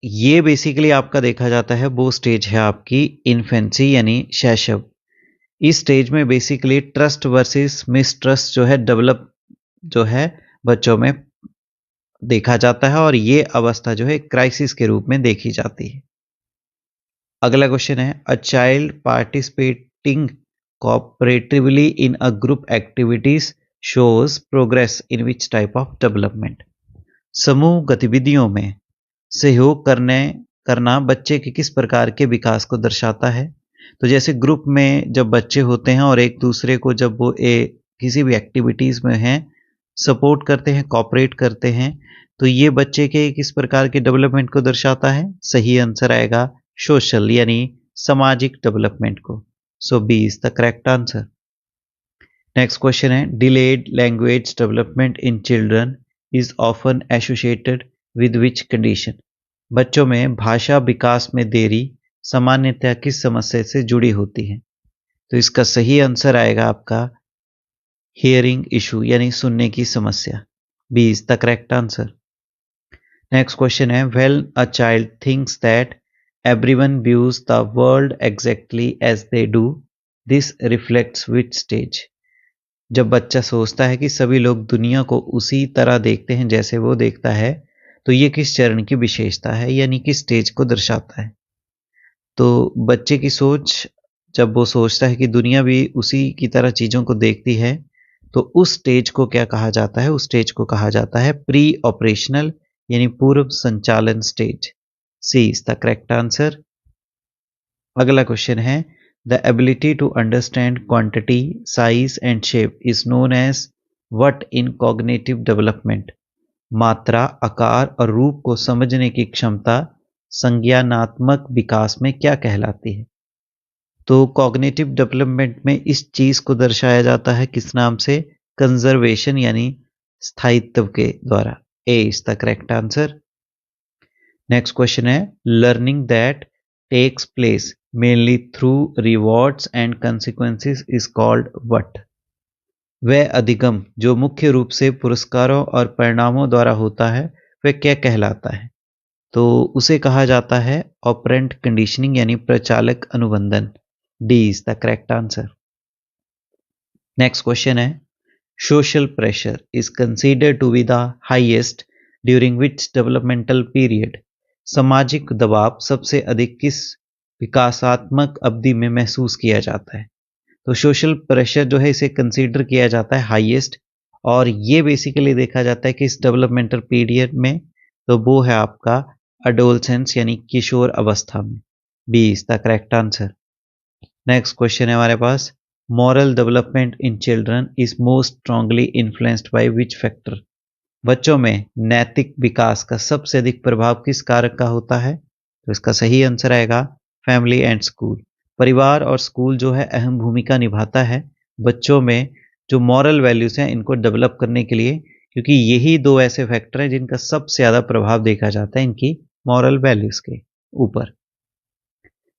ये बेसिकली आपका देखा जाता है वो स्टेज है आपकी इन्फेंसी, यानी शैशव। इस स्टेज में बेसिकली ट्रस्ट वर्सेस मिसट्रस्ट जो है डेवलप जो है बच्चों में देखा जाता है और ये अवस्था जो है क्राइसिस के रूप में देखी जाती है। अगला क्वेश्चन है, a child participating cooperatively in a group activities shows progress in which type of development. समूह गतिविधियों में सहयोग करना बच्चे के किस प्रकार के विकास को दर्शाता है? तो जैसे ग्रुप में जब बच्चे होते हैं और एक दूसरे को जब वो किसी भी एक्टिविटीज में हैं सपोर्ट करते हैं, कोऑपरेट करते हैं, तो ये बच्चे के किस प्रकार के डेवलपमेंट को दर्शाता है? सही आंसर आएगा सोशल, यानी सामाजिक डेवलपमेंट को। So B is the correct answer. Next question है, delayed language development in children is often associated with which condition. बच्चों में भाषा विकास में देरी सामान्यतः किस समस्या से जुड़ी होती है? तो इसका सही आंसर आएगा आपका हियरिंग इशू, यानी सुनने की समस्या। B is the correct answer. Next question है, when a child thinks that everyone views the world exactly as they do this reflects which stage. जब बच्चा सोचता है कि सभी लोग दुनिया को उसी तरह देखते हैं जैसे वो देखता है, तो ये किस चरण की विशेषता है, यानी किस स्टेज को दर्शाता है? तो बच्चे की सोच जब वो सोचता है कि दुनिया भी उसी की तरह चीज़ों को देखती है, तो उस स्टेज को क्या कहा जाता है? उस स्टेज को कहा जाता है प्री ऑपरेशनल, यानी पूर्व संचालन stage. C is the correct answer. अगला क्वेश्चन है, the ability to understand quantity, size and shape is known as what in cognitive development. मात्रा, आकार और रूप को समझने की क्षमता संज्ञानात्मक विकास में क्या कहलाती है? तो कॉग्निटिव डेवलपमेंट में इस चीज को दर्शाया जाता है किस नाम से? कंजर्वेशन यानी स्थायित्व के द्वारा। A is the correct answer. Next question है learning that takes place mainly through rewards and consequences is called what? वह अधिगम जो मुख्य रूप से पुरस्कारों और परिणामों द्वारा होता है वह क्या कहलाता है? तो उसे कहा जाता है ऑपरेंट कंडीशनिंग यानी प्रचालक अनुबंधन। D is the correct answer. Next question है social pressure is considered to be the highest during which developmental period? सामाजिक दबाव सबसे अधिक किस विकासात्मक अवधि में महसूस किया जाता है? तो सोशल प्रेशर जो है इसे कंसीडर किया जाता है हाईएस्ट, और ये बेसिकली देखा जाता है कि इस डेवलपमेंटल पीरियड में, तो वो है आपका अडोलसेंस यानी किशोर अवस्था में। B is the correct answer. Next question है हमारे पास moral development in children is most strongly influenced by which factor? बच्चों में नैतिक विकास का सबसे अधिक प्रभाव किस कारक का होता है? तो इसका सही आंसर आएगा फैमिली एंड स्कूल। परिवार और स्कूल जो है अहम भूमिका निभाता है बच्चों में जो मॉरल वैल्यूज हैं इनको डेवलप करने के लिए, क्योंकि यही दो ऐसे फैक्टर हैं जिनका सबसे ज़्यादा प्रभाव देखा जाता है इनकी मॉरल वैल्यूज के ऊपर।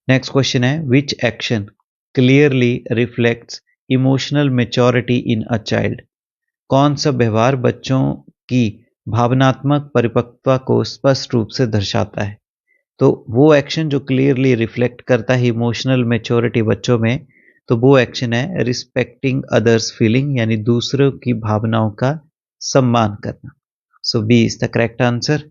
नेक्स्ट क्वेश्चन है विच action clearly reflects emotional maturity in a child? कौन सा व्यवहार बच्चों की भावनात्मक परिपक्वता को स्पष्ट रूप से दर्शाता है? तो वो एक्शन जो क्लियरली रिफ्लेक्ट करता है इमोशनल मैच्योरिटी बच्चों में, तो वो एक्शन है रिस्पेक्टिंग अदर्स फीलिंग यानी दूसरों की भावनाओं का सम्मान करना। So B is the correct answer.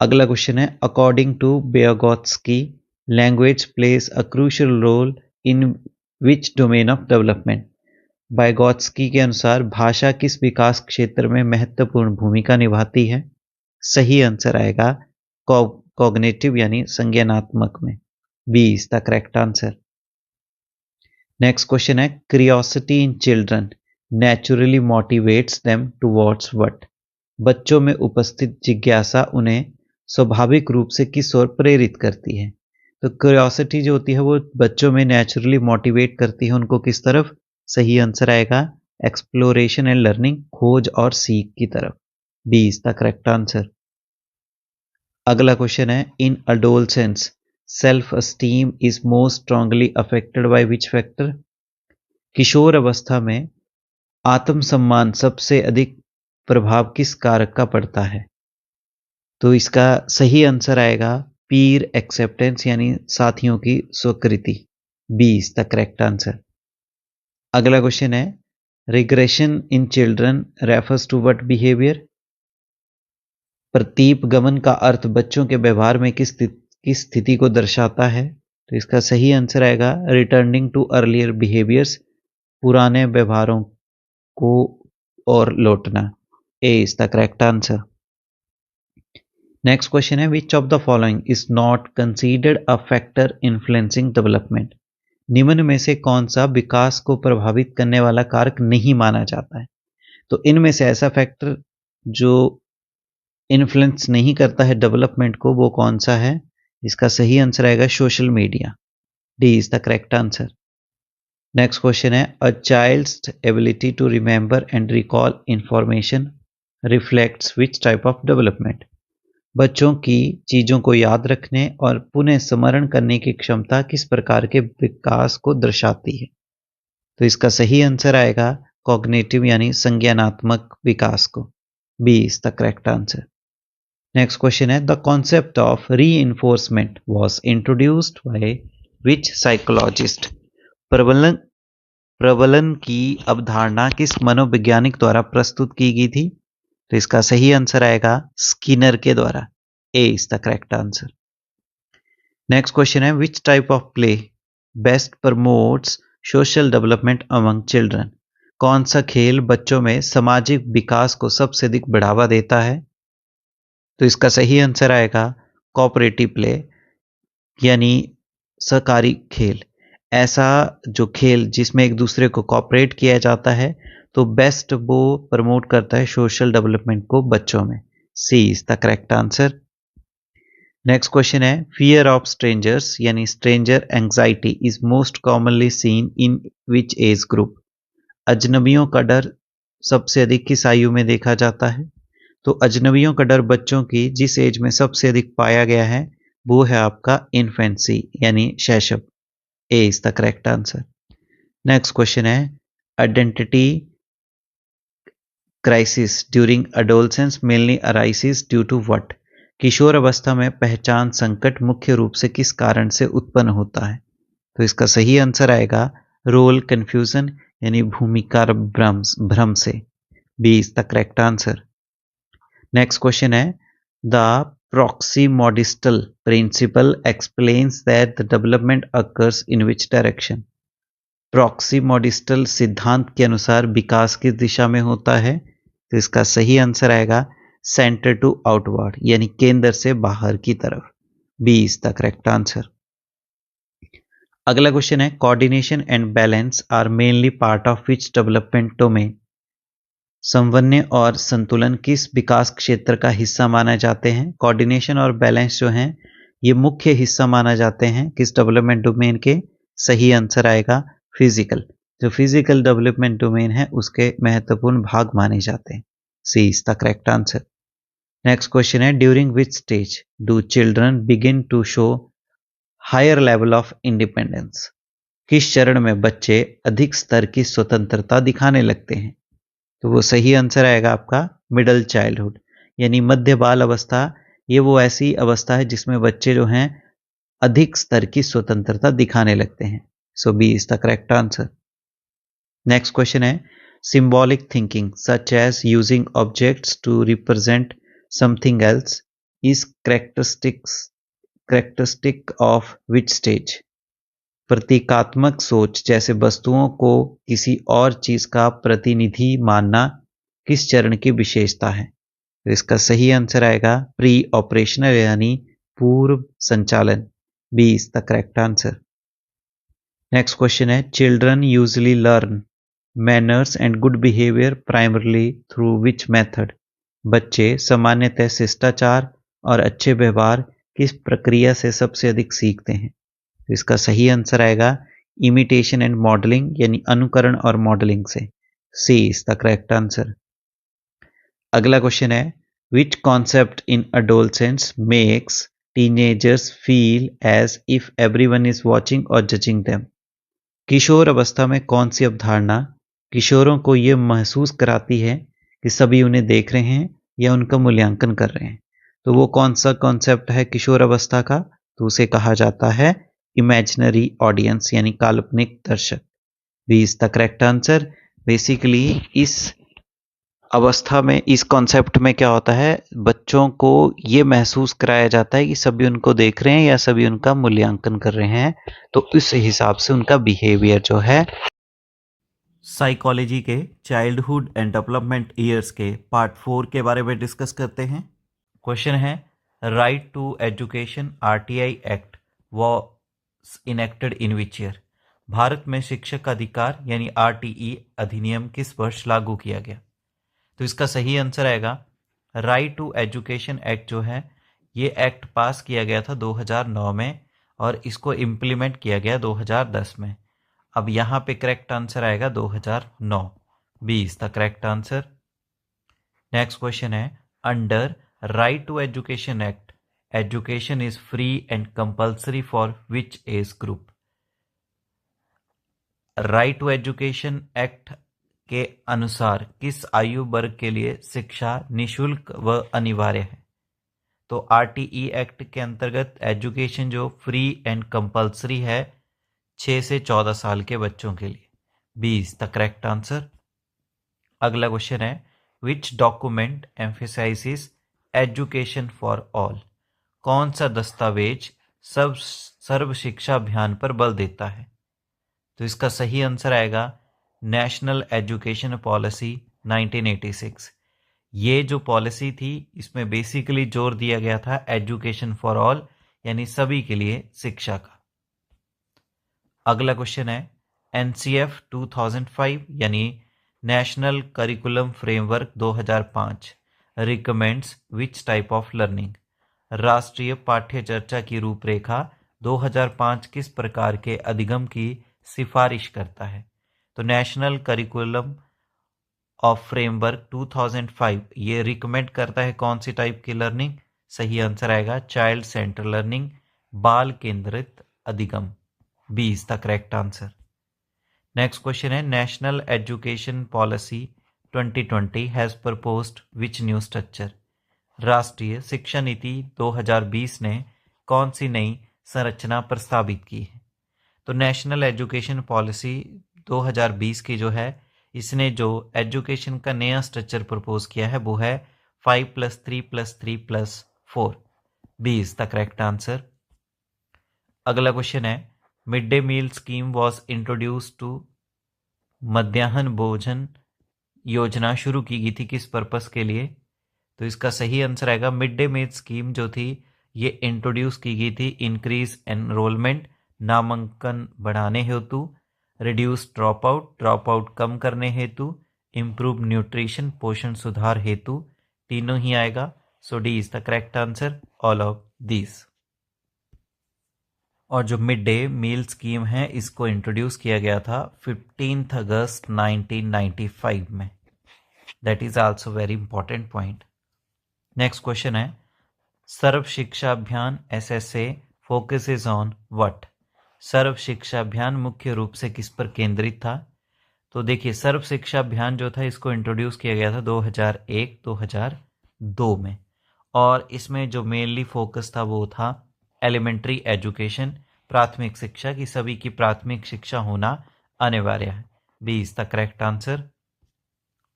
अगला क्वेश्चन है according to Vygotsky language plays a crucial role in which domain of development? Vygotsky के अनुसार भाषा किस विकास क्षेत्र में महत्वपूर्ण भूमिका निभाती है? सही आंसर आएगा कॉग्निटिव यानी संज्ञानात्मक में। B is the correct answer. Next question है curiosity in children naturally motivates them towards what? बच्चों में उपस्थित जिज्ञासा उन्हें स्वाभाविक रूप से किस ओर प्रेरित करती है? तो क्यूरियोसिटी जो होती है वो बच्चों में नेचुरली मोटिवेट करती है उनको किस तरफ? सही आंसर आएगा एक्सप्लोरेशन एंड लर्निंग, खोज और सीख की तरफ। B is the correct answer. अगला क्वेश्चन है in adolescence self esteem is most strongly affected by which factor? किशोर अवस्था में आत्मसम्मान सबसे अधिक प्रभाव किस कारक का पड़ता है? तो इसका सही आंसर आएगा पीर एक्सेप्टेंस यानी साथियों की स्वीकृति। B is the correct answer. अगला क्वेश्चन है regression in children refers to what behaviour? प्रतीप गमन का अर्थ बच्चों के व्यवहार में किस स्थिति को दर्शाता है? तो इसका सही आंसर आएगा रिटर्निंग टू अर्लियर बिहेवियर्स, पुराने व्यवहारों को और लौटना। A is the correct answer. Next question है which of the following is not considered a factor influencing development? निम्न में से कौन सा विकास को प्रभावित करने वाला कारक नहीं माना जाता है? तो इनमें से ऐसा फैक्टर जो इन्फ्लुएंस नहीं करता है डेवलपमेंट को वो कौन सा है? इसका सही आंसर आएगा social media. D is the correct answer. Next question है a child's ability to remember and recall information reflects which type of development? बच्चों की चीजों को याद रखने और पुनः स्मरण करने की क्षमता किस प्रकार के विकास को दर्शाती है? तो इसका सही आंसर आएगा कॉग्निटिव यानी संज्ञानात्मक विकास को। B is the correct answer. Next question है the concept of reinforcement was introduced by which psychologist? प्रबलन की अवधारणा किस मनोवैज्ञानिक द्वारा प्रस्तुत की गई थी? तो इसका सही आंसर आएगा स्किनर के द्वारा। A is the correct answer. Next question है which type of play best promotes social development among children? कौन सा खेल बच्चों में सामाजिक विकास को सबसे अधिक बढ़ावा देता है? तो इसका सही आंसर आएगा कोऑपरेटिव प्ले यानी सहकारी खेल। ऐसा जो खेल जिसमें एक दूसरे को कोऑपरेट किया जाता है तो बेस्ट वो प्रमोट करता है सोशल डेवलपमेंट को बच्चों में। C is the correct answer. Next question है फियर ऑफ स्ट्रेंजर्स यानी stranger anxiety is most commonly seen in which age group. अजनबियों का डर सबसे अधिक किस आयु में देखा जाता है? तो अजनबियों का डर बच्चों की जिस एज में सबसे अधिक पाया गया है वो है आपका इन्फेंसी यानी शैशव। A is the correct answer. Next question है identity crisis during adolescence mainly arises due to what. किशोर अवस्था में पहचान संकट मुख्य रूप से किस कारण से उत्पन्न होता है? तो इसका सही आंसर आएगा रोल कंफ्यूजन यानी भूमिका भ्रम से। B is the correct answer. Next question है द proximodistal principle explains that the development occurs in which direction। proximodistal सिद्धांत के अनुसार विकास किस दिशा में होता है? तो इसका सही आंसर आएगा सेंटर टू आउटवर्ड यानी केंद्र से बाहर की तरफ। B is the correct answer. अगला क्वेश्चन है coordination and balance are mainly part of which development domain. समन्वय और संतुलन किस विकास क्षेत्र का हिस्सा माने जाते हैं? कोऑर्डिनेशन और बैलेंस जो हैं ये मुख्य हिस्सा माना जाते हैं किस डेवलपमेंट डोमेन के? सही आंसर आएगा फिजिकल। जो फिजिकल डेवलपमेंट डोमेन है उसके महत्वपूर्ण भाग माने जाते हैं। C is the correct answer. Next question है during which stage do children begin to show higher level of independence. किस चरण में बच्चे अधिक स्तर की स्वतंत्रता दिखाने लगते हैं? तो वो सही आंसर आएगा आपका मिडल चाइल्डहुड यानी मध्य बाल अवस्था। ये वो ऐसी अवस्था है जिसमें बच्चे जो हैं अधिक स्तर की स्वतंत्रता दिखाने लगते हैं। So B is the correct answer. Next question है symbolic thinking such as using objects to represent something else is characteristic of which stage. प्रतीकात्मक सोच जैसे वस्तुओं को किसी और चीज का प्रतिनिधि मानना किस चरण की विशेषता है? तो इसका सही आंसर आएगा प्री ऑपरेशनल यानी पूर्व संचालन। B is the correct answer. Next question है children usually learn manners and good behaviour primarily through which method. बच्चे सामान्यतः शिष्टाचार और अच्छे व्यवहार किस प्रक्रिया से सबसे अधिक सीखते हैं? तो इसका सही आंसर आएगा इमिटेशन एंड मॉडलिंग यानी अनुकरण और मॉडलिंग से। C is the correct answer. अगला क्वेश्चन है which concept in adolescence makes teenagers feel as if everyone is watching और जजिंग देम। किशोर अवस्था में कौन सी अवधारणा किशोरों को यह महसूस कराती है कि सभी उन्हें देख रहे हैं या उनका मूल्यांकन कर रहे हैं? तो वो कौन सा कॉन्सेप्ट है किशोर अवस्था का? तो उसे कहा जाता है इमेजिनरी ऑडियंस यानी काल्पनिक दर्शक। B is the correct answer. Basically इस अवस्था में इस कॉन्सेप्ट में क्या होता है बच्चों को ये महसूस कराया जाता है कि सभी उनको देख रहे हैं या सभी उनका मूल्यांकन कर रहे हैं, तो इस हिसाब से उनका बिहेवियर जो है। साइकोलॉजी के चाइल्डहुड एंड डेवलपमेंट ईयर्स के पार्ट 4 के बारे में डिस्कस करते हैं। क्वेश्चन है right to education RTI act was enacted in which year. भारत में शिक्षक अधिकार यानी आरटीई अधिनियम किस वर्ष लागू किया गया? तो इसका सही आंसर आएगा राइट टू एजुकेशन एक्ट जो है ये एक्ट पास किया गया था 2009 में और इसको इम्प्लीमेंट किया गया 2010 में। अब यहाँ पे करेक्ट आंसर आएगा 2009। B is the correct answer. Next question है under right to education act education is free and compulsory for which age group. Right to education act के अनुसार किस आयु वर्ग के लिए शिक्षा निशुल्क व अनिवार्य है? तो आरटीई एक्ट के अंतर्गत एजुकेशन जो फ्री एंड कंपल्सरी है 6 से 14 साल के बच्चों के लिए। B is the correct answer. अगला क्वेश्चन है which document emphasizes education for all. कौन सा दस्तावेज सर्व शिक्षा अभियान पर बल देता है? तो इसका सही आंसर आएगा नेशनल एजुकेशन पॉलिसी 1986। ये जो पॉलिसी थी इसमें बेसिकली जोर दिया गया था एजुकेशन फॉर ऑल यानी सभी के लिए शिक्षा का। अगला क्वेश्चन है NCF 2005 यानी national curriculum framework 2005 recommends which type of learning. राष्ट्रीय पाठ्य चर्चा की रूपरेखा 2005 किस प्रकार के अधिगम की सिफारिश करता है? तो नेशनल करिकुलम ऑफ फ्रेमवर्क 2005 ये रिकमेंड करता है कौन सी टाइप की लर्निंग? सही आंसर आएगा चाइल्ड सेंटर लर्निंग, बाल केंद्रित अधिगम। B is the correct answer. Next question है national education policy 2020 has proposed which new structure. राष्ट्रीय शिक्षा नीति 2020 ने कौन सी नई संरचना प्रस्तावित की है? तो नेशनल एजुकेशन पॉलिसी 2020 की जो है इसने जो एजुकेशन का नया स्ट्रक्चर प्रपोज किया है वो है 5+3+3+4। B is the correct answer. अगला क्वेश्चन है mid day meal scheme was introduce to. मध्याह्न भोजन योजना शुरू की गई थी किस पर्पस के लिए? तो इसका सही आंसर आएगा मिड डे मील स्कीम जो थी ये इंट्रोड्यूस की गई थी इंक्रीज एनरोलमेंट, नामांकन बढ़ाने हेतु, रिड्यूस ड्रॉप आउट कम करने हेतु, इम्प्रूव न्यूट्रिशन पोषण सुधार हेतु। तीनों ही आएगा। So D is the correct answer all of these. और जो मिड डे मील स्कीम है इसको इंट्रोड्यूस किया गया था 15 अगस्त 1995 में। That is also very important point. Next question है सर्व शिक्षा अभियान SSA फोकसेस ऑन व्हाट। सर्व शिक्षा अभियान मुख्य रूप से किस पर केंद्रित था? तो देखिए सर्व शिक्षा अभियान जो था इसको इंट्रोड्यूस किया गया था 2001-2002 में, और इसमें जो मेनली फोकस था वो था एलिमेंट्री एजुकेशन, प्राथमिक शिक्षा की सभी की प्राथमिक शिक्षा होना अनिवार्य है। B is the correct answer.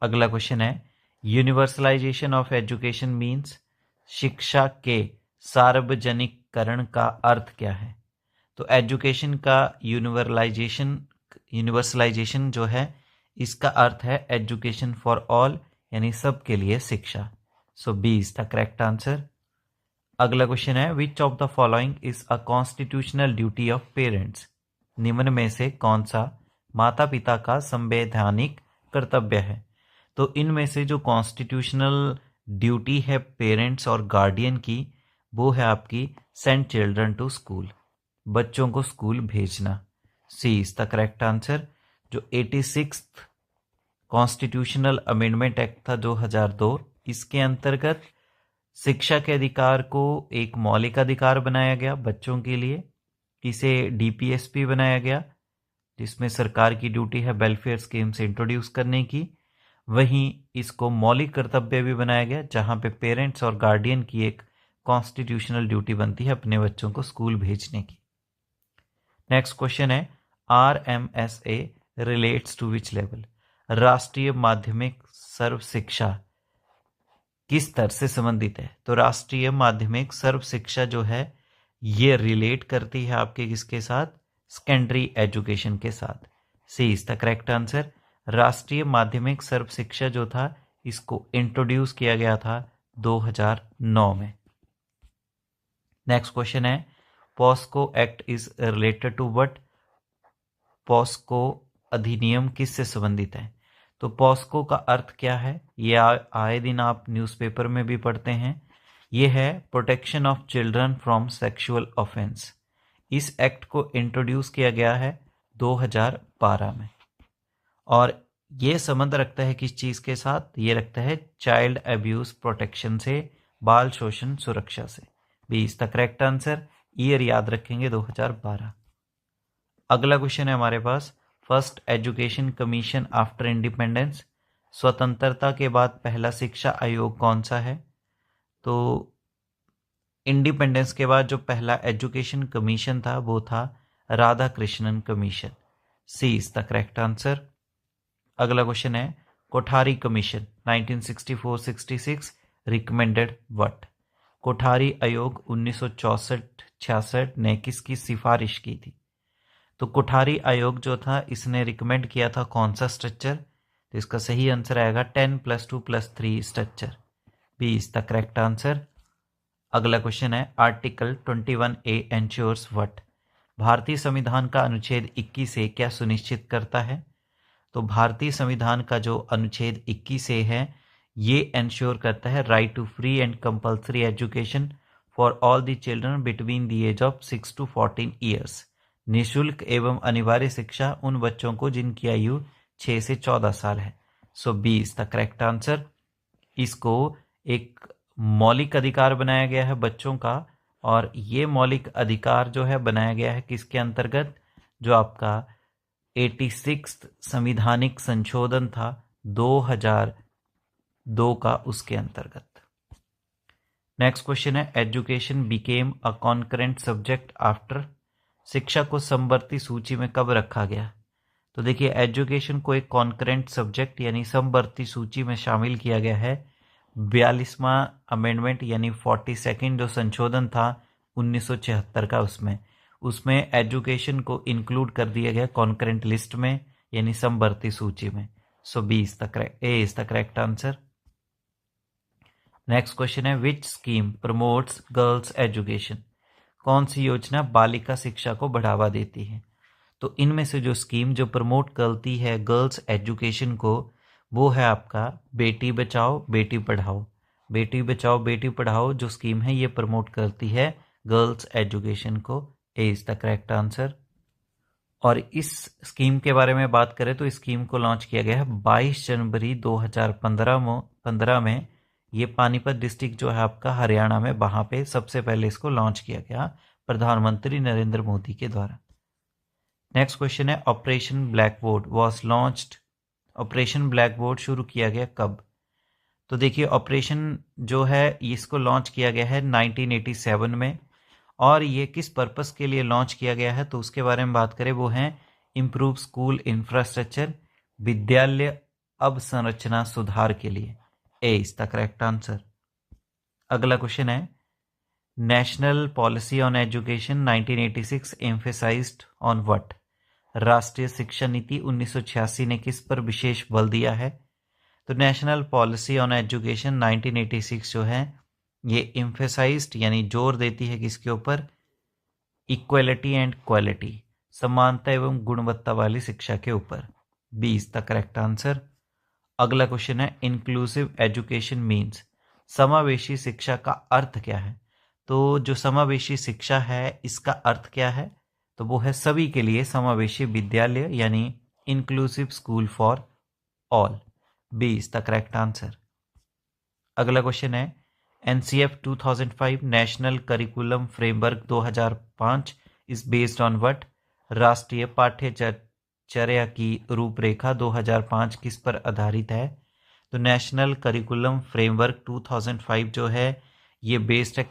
अगला क्वेश्चन है यूनिवर्सलाइजेशन ऑफ एजुकेशन मीन्स। शिक्षा के सार्वजनिककरण का अर्थ क्या है? तो एजुकेशन का यूनिवर्सलाइजेशन जो है इसका अर्थ है एजुकेशन फॉर ऑल यानी सबके लिए शिक्षा। So B is the correct answer. अगला क्वेश्चन है which of the following is a constitutional duty of parents. निम्न में से कौन सा माता पिता का संवैधानिक कर्तव्य है? तो इनमें से जो कॉन्स्टिट्यूशनल ड्यूटी है पेरेंट्स और गार्डियन की वो है आपकी सेंड चिल्ड्रन टू स्कूल, बच्चों को स्कूल भेजना। सी इज द करेक्ट आंसर। जो 86th कॉन्स्टिट्यूशनल अमेंडमेंट एक्ट था 2002 इसके अंतर्गत शिक्षा के अधिकार को एक मौलिक अधिकार बनाया गया बच्चों के लिए। इसे DPSP बनाया गया जिसमें सरकार की ड्यूटी है वेलफेयर स्कीम से इंट्रोड्यूस करने की। वहीं इसको मौलिक कर्तव्य भी बनाया गया जहां पे पेरेंट्स और गार्डियन की एक कॉन्स्टिट्यूशनल ड्यूटी बनती है अपने बच्चों को स्कूल भेजने की। नेक्स्ट क्वेश्चन है RMSA relates to which level. राष्ट्रीय माध्यमिक सर्व शिक्षा किस स्तर से संबंधित है? तो राष्ट्रीय माध्यमिक सर्व शिक्षा जो है ये रिलेट करती है आपके किसके साथ? सेकेंडरी एजुकेशन के साथ। सी इज द करेक्ट आंसर। राष्ट्रीय माध्यमिक सर्व शिक्षा जो था इसको इंट्रोड्यूस किया गया था 2009 में। नेक्स्ट क्वेश्चन है POCSO act is related to what. POCSO अधिनियम किससे संबंधित है? तो पॉस्को का अर्थ क्या है ये आए दिन आप न्यूज़पेपर में भी पढ़ते हैं। ये है protection of children from sexual offence. इस एक्ट को इंट्रोड्यूस किया गया है 2012 में और ये संबंध रखता है किस चीज़ के साथ? ये रखता है चाइल्ड अब्यूज प्रोटेक्शन से, बाल शोषण सुरक्षा से। B is the correct answer. Year याद रखेंगे 2012। अगला क्वेश्चन है हमारे पास first education commission after independence. स्वतंत्रता के बाद पहला शिक्षा आयोग कौन सा है? तो इंडिपेंडेंस के बाद जो पहला एजुकेशन कमीशन था वो था Radhakrishnan commission. C is the correct answer. अगला क्वेश्चन है Kothari commission 1964-66 recommended what. Kothari आयोग 1964-66 ने किसकी सिफारिश की थी? तो कोठारी आयोग जो था इसने रिकमेंड किया था कौन सा स्ट्रक्चर? तो इसका सही आंसर आएगा 10+2+3 structure. B is the correct answer. अगला क्वेश्चन है आर्टिकल 21A एंश्योर्स व्हाट। भारतीय संविधान का अनुच्छेद 21 क्या सुनिश्चित करता है? तो भारतीय संविधान का जो अनुच्छेद 21 है ये एंश्योर करता है right to free and compulsory education for all the children between the age of 6 to 14 years. निःशुल्क एवं अनिवार्य शिक्षा उन बच्चों को जिनकी आयु 6 से 14 साल है। So B is the correct answer. इसको एक मौलिक अधिकार बनाया गया है बच्चों का, और ये मौलिक अधिकार जो है बनाया गया है किसके अंतर्गत? जो आपका 86 संविधानिक संशोधन था 2002 का, उसके अंतर्गत। नेक्स्ट क्वेश्चन है एजुकेशन बिकेम अ कॉन्करेंट सब्जेक्ट आफ्टर। शिक्षा को समवर्ती सूची में कब रखा गया? तो देखिए एजुकेशन को एक कॉन्करेंट सब्जेक्ट यानी समवर्ती सूची में शामिल किया गया है 42वां अमेंडमेंट यानी 42nd जो संशोधन था 1976 का, उसमें एजुकेशन को इंक्लूड कर दिया गया कॉन्करेंट लिस्ट में यानी समवर्ती सूची में। So B is the correct answer. Next question है which scheme promotes girls education. कौन सी योजना बालिका शिक्षा को बढ़ावा देती है? तो इनमें से जो स्कीम जो प्रमोट करती है गर्ल्स एजुकेशन को वो है आपका बेटी बचाओ बेटी पढ़ाओ। बेटी बचाओ बेटी पढ़ाओ जो स्कीम है ये प्रमोट करती है गर्ल्स एजुकेशन को। A is the correct answer. और इस स्कीम के बारे में बात करें तो इस स्कीम को लॉन्च किया गया है 22 जनवरी 2015 में। ये पानीपत डिस्ट्रिक्ट जो है आपका हरियाणा में, वहाँ पे सबसे पहले इसको लॉन्च किया गया प्रधानमंत्री नरेंद्र मोदी के द्वारा। नेक्स्ट क्वेश्चन है operation black board was launched. Operation black board शुरू किया गया कब? तो देखिए ऑपरेशन जो है इसको लॉन्च किया गया है 1987 में, और ये किस पर्पस के लिए लॉन्च किया गया है तो उसके बारे में बात करें वो है इम्प्रूव स्कूल इंफ्रास्ट्रक्चर, विद्यालय अवसंरचना सुधार के लिए। ए इज द करेक्ट आंसर। अगला क्वेश्चन है national policy on education 1986 emphasised on what. राष्ट्रीय शिक्षा नीति 1986 ने किस पर विशेष बल दिया है? तो नेशनल पॉलिसी ऑन एजुकेशन 1986 जो है ये एम्फेसाइज्ड यानी जोर देती है किसके ऊपर? इक्वलिटी एंड क्वालिटी, समानता एवं गुणवत्ता वाली शिक्षा के ऊपर। B is the correct answer. अगला क्वेश्चन है इंक्लूसिव एजुकेशन मीन्स। समावेशी शिक्षा का अर्थ क्या है? तो जो समावेशी शिक्षा है इसका अर्थ क्या है? तो वो है सभी के लिए समावेशी विद्यालय यानी inclusive school for all. B is the correct answer. अगला क्वेश्चन है NCF 2005 national curriculum framework 2005 is based on what. राष्ट्रीय पाठ्यचर्या की रूपरेखा 2005 किस पर आधारित है? तो नेशनल करिकुलम फ्रेमवर्क 2005 जो है ये बेस्ड है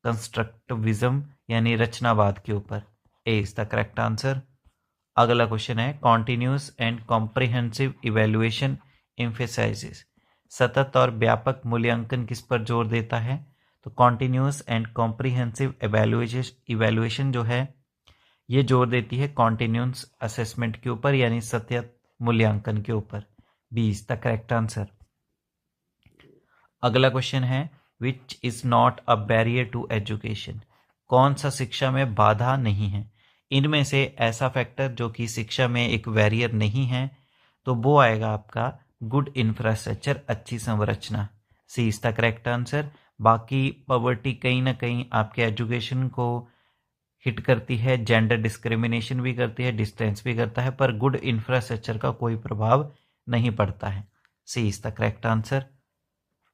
कंस्ट्रक्टिविज्म यानी रचनावाद के ऊपर। ए इज द करेक्ट आंसर। अगला क्वेश्चन है continuous and comprehensive evaluation emphasises. सतत और व्यापक मूल्यांकन किस पर जोर देता है? तो कॉन्टिन्यूस एंड कॉम्प्रिहेंसिव इवैल्यूएशन जो है ये जोर देती है कॉन्टिन्यूस असेसमेंट के ऊपर यानी सतत मूल्यांकन के ऊपर। B is the correct answer. अगला क्वेश्चन है which is not a barrier to education. कौन सा शिक्षा में बाधा नहीं है? इनमें से ऐसा फैक्टर जो कि शिक्षा में एक बैरियर नहीं है तो वो आएगा आपका गुड इंफ्रास्ट्रक्चर, अच्छी संरचना। सी इज द करेक्ट आंसर। बाकी पॉवर्टी कहीं ना कहीं आपके एजुकेशन को हिट करती है, जेंडर डिस्क्रिमिनेशन भी करती है, डिस्टेंस भी करता है, पर गुड इंफ्रास्ट्रक्चर का कोई प्रभाव नहीं पड़ता है। C is the correct answer.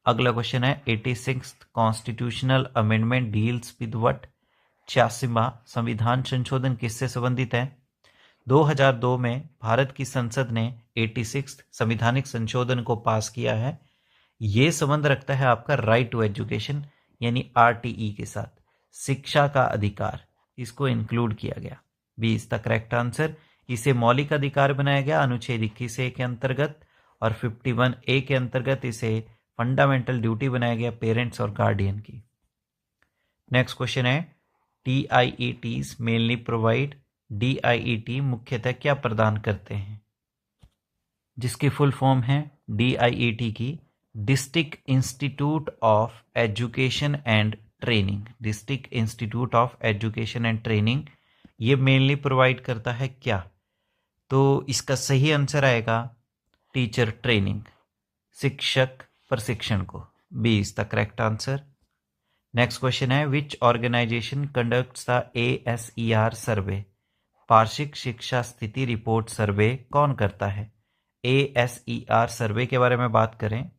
अगला क्वेश्चन है 86th constitutional amendment deals with what. 86वां संविधान संशोधन किससे संबंधित है? 2002 में भारत की संसद ने 86th संविधानिक संशोधन को पास किया है। ये संबंध रखता है आपका राइट टू एजुकेशन यानी RTE के साथ, शिक्षा का अधिकार, इसको इंक्लूड किया गया। B is the correct answer. इसे मौलिक अधिकार बनाया गया अनुच्छेद 21A के अंतर्गत, और 51A के अंतर्गत इसे फंडामेंटल ड्यूटी बनाया गया पेरेंट्स और गार्डियन की। नेक्स्ट क्वेश्चन है TIETs मेनली प्रोवाइड। DIET मुख्यतः क्या प्रदान करते हैं? जिसकी फुल फॉर्म है DIET की district institute of education and training, district institute of education and training, ये मेनली प्रोवाइड करता है क्या? तो इसका सही आंसर आएगा टीचर ट्रेनिंग, शिक्षक प्रशिक्षण को। B is the correct answer. Next question है which organisation conducts the ASER survey, वार्षिक शिक्षा स्थिति रिपोर्ट सर्वे कौन करता है? ASER सर्वे के बारे में बात करें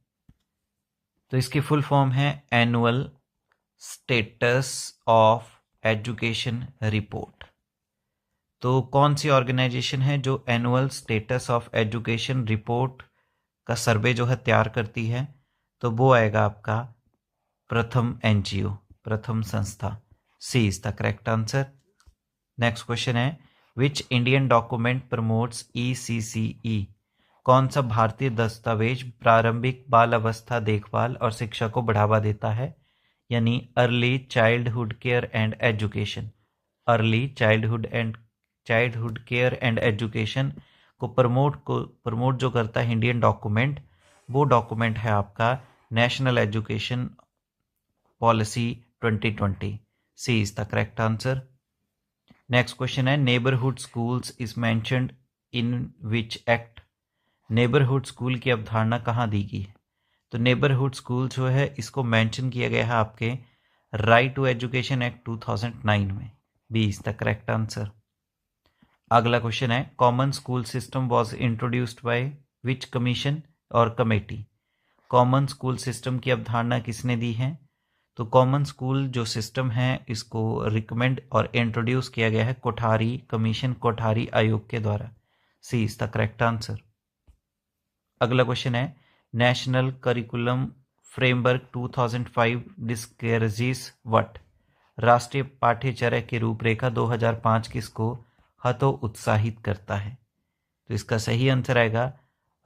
तो इसकी फुल फॉर्म है annual status of education report. तो कौन सी ऑर्गेनाइजेशन है जो annual status of education report का सर्वे जो है तैयार करती है? तो वो आएगा आपका प्रथम NGO, प्रथम संस्था। C is the correct answer. Next question है which Indian document promotes ECCE, कौन सा भारतीय दस्तावेज प्रारंभिक बाल अवस्था देखभाल और शिक्षा को बढ़ावा देता है? यानी early childhood care and education. Early childhood care and education को प्रमोट जो करता है इंडियन डॉक्यूमेंट, वो डॉक्यूमेंट है आपका national education policy 2020। C is the correct answer. Next question है neighbourhood schools is mentioned in which act, neighbourhood school की अवधारणा कहाँ दी गई है? तो नेबरहुड स्कूल जो है इसको मेंशन किया गया है आपके राइट टू एजुकेशन एक्ट 2009 में। B is the correct answer. अगला क्वेश्चन है common school system was introduced by which commission और कमेटी, कॉमन स्कूल सिस्टम की अवधारणा किसने दी है? तो कॉमन स्कूल जो सिस्टम है इसको रिकमेंड और इंट्रोड्यूस किया गया है कोठारी कमीशन, कोठारी आयोग के द्वारा। C is the correct answer. अगला क्वेश्चन है नेशनल करिकुलम फ्रेमवर्क 2005 डिस्करेजिस व्हाट, राष्ट्रीय पाठ्यचर्या की रूपरेखा 2005 किसको हतोत्साहित करता है? तो इसका सही आंसर आएगा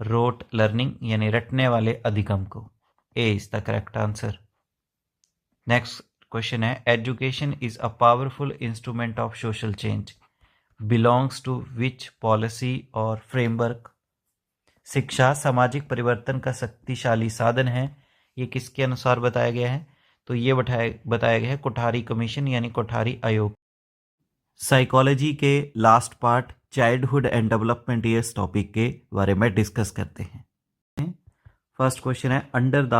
रोट लर्निंग, यानी रटने वाले अधिगम को। A is the correct answer. Next question है education is a powerful instrument of social change, belongs to which policy और फ्रेमवर्क, शिक्षा सामाजिक परिवर्तन का शक्तिशाली साधन है, ये किसके अनुसार बताया गया है? तो ये बताया गया है कोठारी कमीशन यानी कोठारी आयोग। साइकोलॉजी के last part childhood and development years topic के बारे में डिस्कस करते हैं। फर्स्ट क्वेश्चन है under the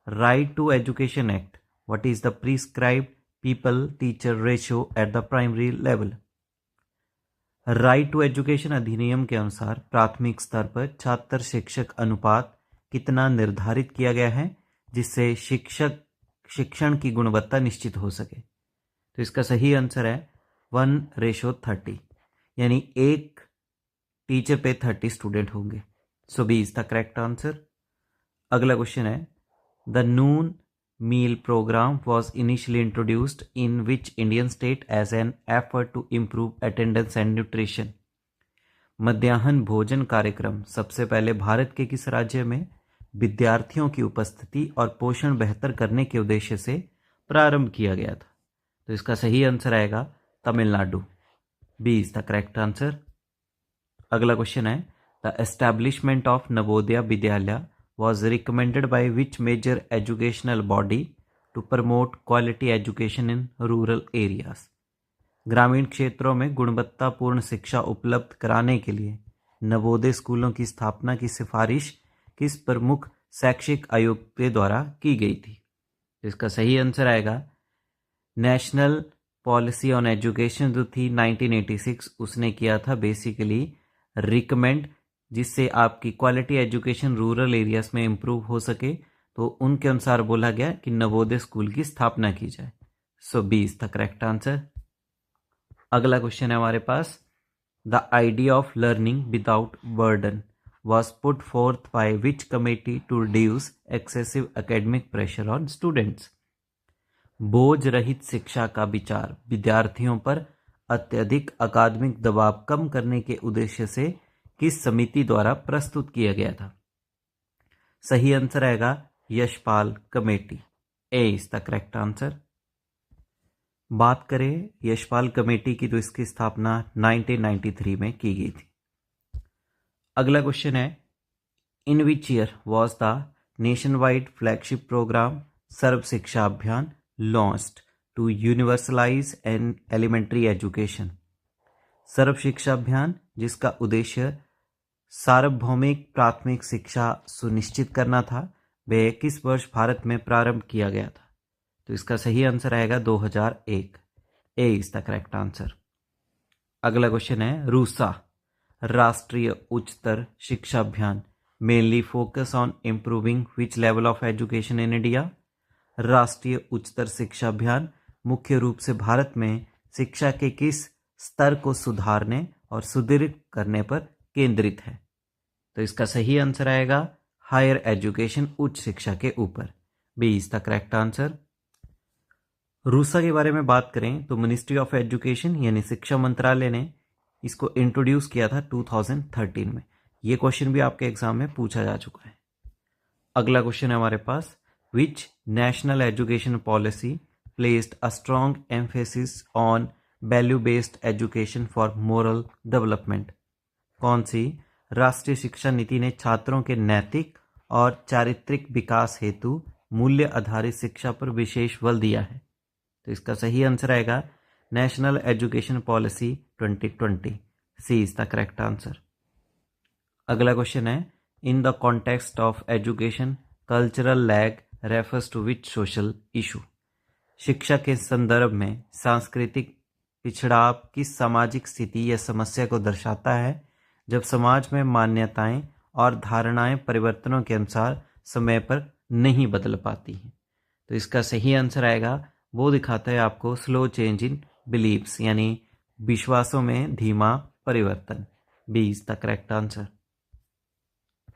right to education act what is the prescribed pupil teacher ratio at the primary level. Right to education अधिनियम के अनुसार प्राथमिक स्तर पर छात्र शिक्षक अनुपात कितना निर्धारित किया गया है जिससे शिक्षण की गुणवत्ता निश्चित हो सके? तो इसका सही आंसर है 1:30, यानी एक टीचर पे 30 स्टूडेंट होंगे। So B is the correct answer. अगला क्वेश्चन है the noon meal programme was initially introduced in which Indian state as an effort to improve attendance and nutrition. मध्याह्न भोजन कार्यक्रम सबसे पहले भारत के किस राज्य में विद्यार्थियों की उपस्थिति और पोषण बेहतर करने के उद्देश्य से प्रारंभ किया गया था? तो इसका सही आंसर आएगा Tamil Nadu. B is the correct answer. अगला क्वेश्चन है the establishment of Navodaya Vidyalaya was recommended by which major educational body to promote quality education in rural areas। ग्रामीण क्षेत्रों में गुणवत्तापूर्ण शिक्षा उपलब्ध कराने के लिए नवोदय स्कूलों की स्थापना की सिफारिश किस प्रमुख शैक्षिक आयोग के द्वारा की गई थी? इसका सही आंसर आएगा नेशनल पॉलिसी ऑन एजुकेशन जो थी 1986, उसने किया था बेसिकली रिकमेंड, जिससे आपकी क्वालिटी एजुकेशन रूरल एरियाज में इम्प्रूव हो सके। तो उनके अनुसार बोला गया कि नवोदय स्कूल की स्थापना की जाए। So B is the correct answer. अगला क्वेश्चन है हमारे पास the idea of learning without burden was put forth by which committee to reduce excessive academic pressure on students. बोझ रहित शिक्षा का विचार विद्यार्थियों पर अत्यधिक अकादमिक दबाव कम करने के उद्देश्य से किस समिति द्वारा प्रस्तुत किया गया था? सही आंसर आएगा Yashpal committee. A is the correct answer. बात करें यशपाल कमेटी की तो इसकी स्थापना 1993 में की गई थी। अगला क्वेश्चन है in which year was the nation wide flagship programme Sarva Shiksha Abhiyan launched to universalize an elementary education? सर्व शिक्षा अभियान, जिसका उद्देश्य सार्वभौमिक प्राथमिक शिक्षा सुनिश्चित करना था, वह किस वर्ष भारत में प्रारंभ किया गया था? तो इसका सही आंसर आएगा 2001। ए इज द करेक्ट आंसर। अगला क्वेश्चन है, रूसा राष्ट्रीय उच्चतर शिक्षा अभियान mainly focus on improving which level of education in India? राष्ट्रीय उच्चतर शिक्षा अभियान मुख्य रूप से भारत में शिक्षा के किस स्तर को सुधारने और सुदृढ़ करने पर केंद्रित है? तो इसका सही आंसर आएगा हायर एजुकेशन, उच्च शिक्षा के ऊपर। B is the correct answer. RUSA के बारे में बात करें तो मिनिस्ट्री ऑफ एजुकेशन यानी शिक्षा मंत्रालय ने इसको इंट्रोड्यूस किया था 2013 में। ये क्वेश्चन भी आपके एग्जाम में पूछा जा चुका है। अगला क्वेश्चन है हमारे पास, which national education policy placed a strong emphasis on value based education for moral development? कौन सी राष्ट्रीय शिक्षा नीति ने छात्रों के नैतिक और चारित्रिक विकास हेतु मूल्य आधारित शिक्षा पर विशेष बल दिया है? तो इसका सही आंसर आएगा national education policy 2020। C is the correct answer. अगला क्वेश्चन है, in the context of education cultural lag refers to which social issue? शिक्षा के संदर्भ में सांस्कृतिक पिछड़ाव किस सामाजिक स्थिति या समस्या को दर्शाता है जब समाज में मान्यताएं और धारणाएं परिवर्तनों के अनुसार समय पर नहीं बदल पाती हैं? तो इसका सही आंसर आएगा, वो दिखाता है आपको स्लो चेंज इन बिलीव्स यानी विश्वासों में धीमा परिवर्तन। B is the correct answer.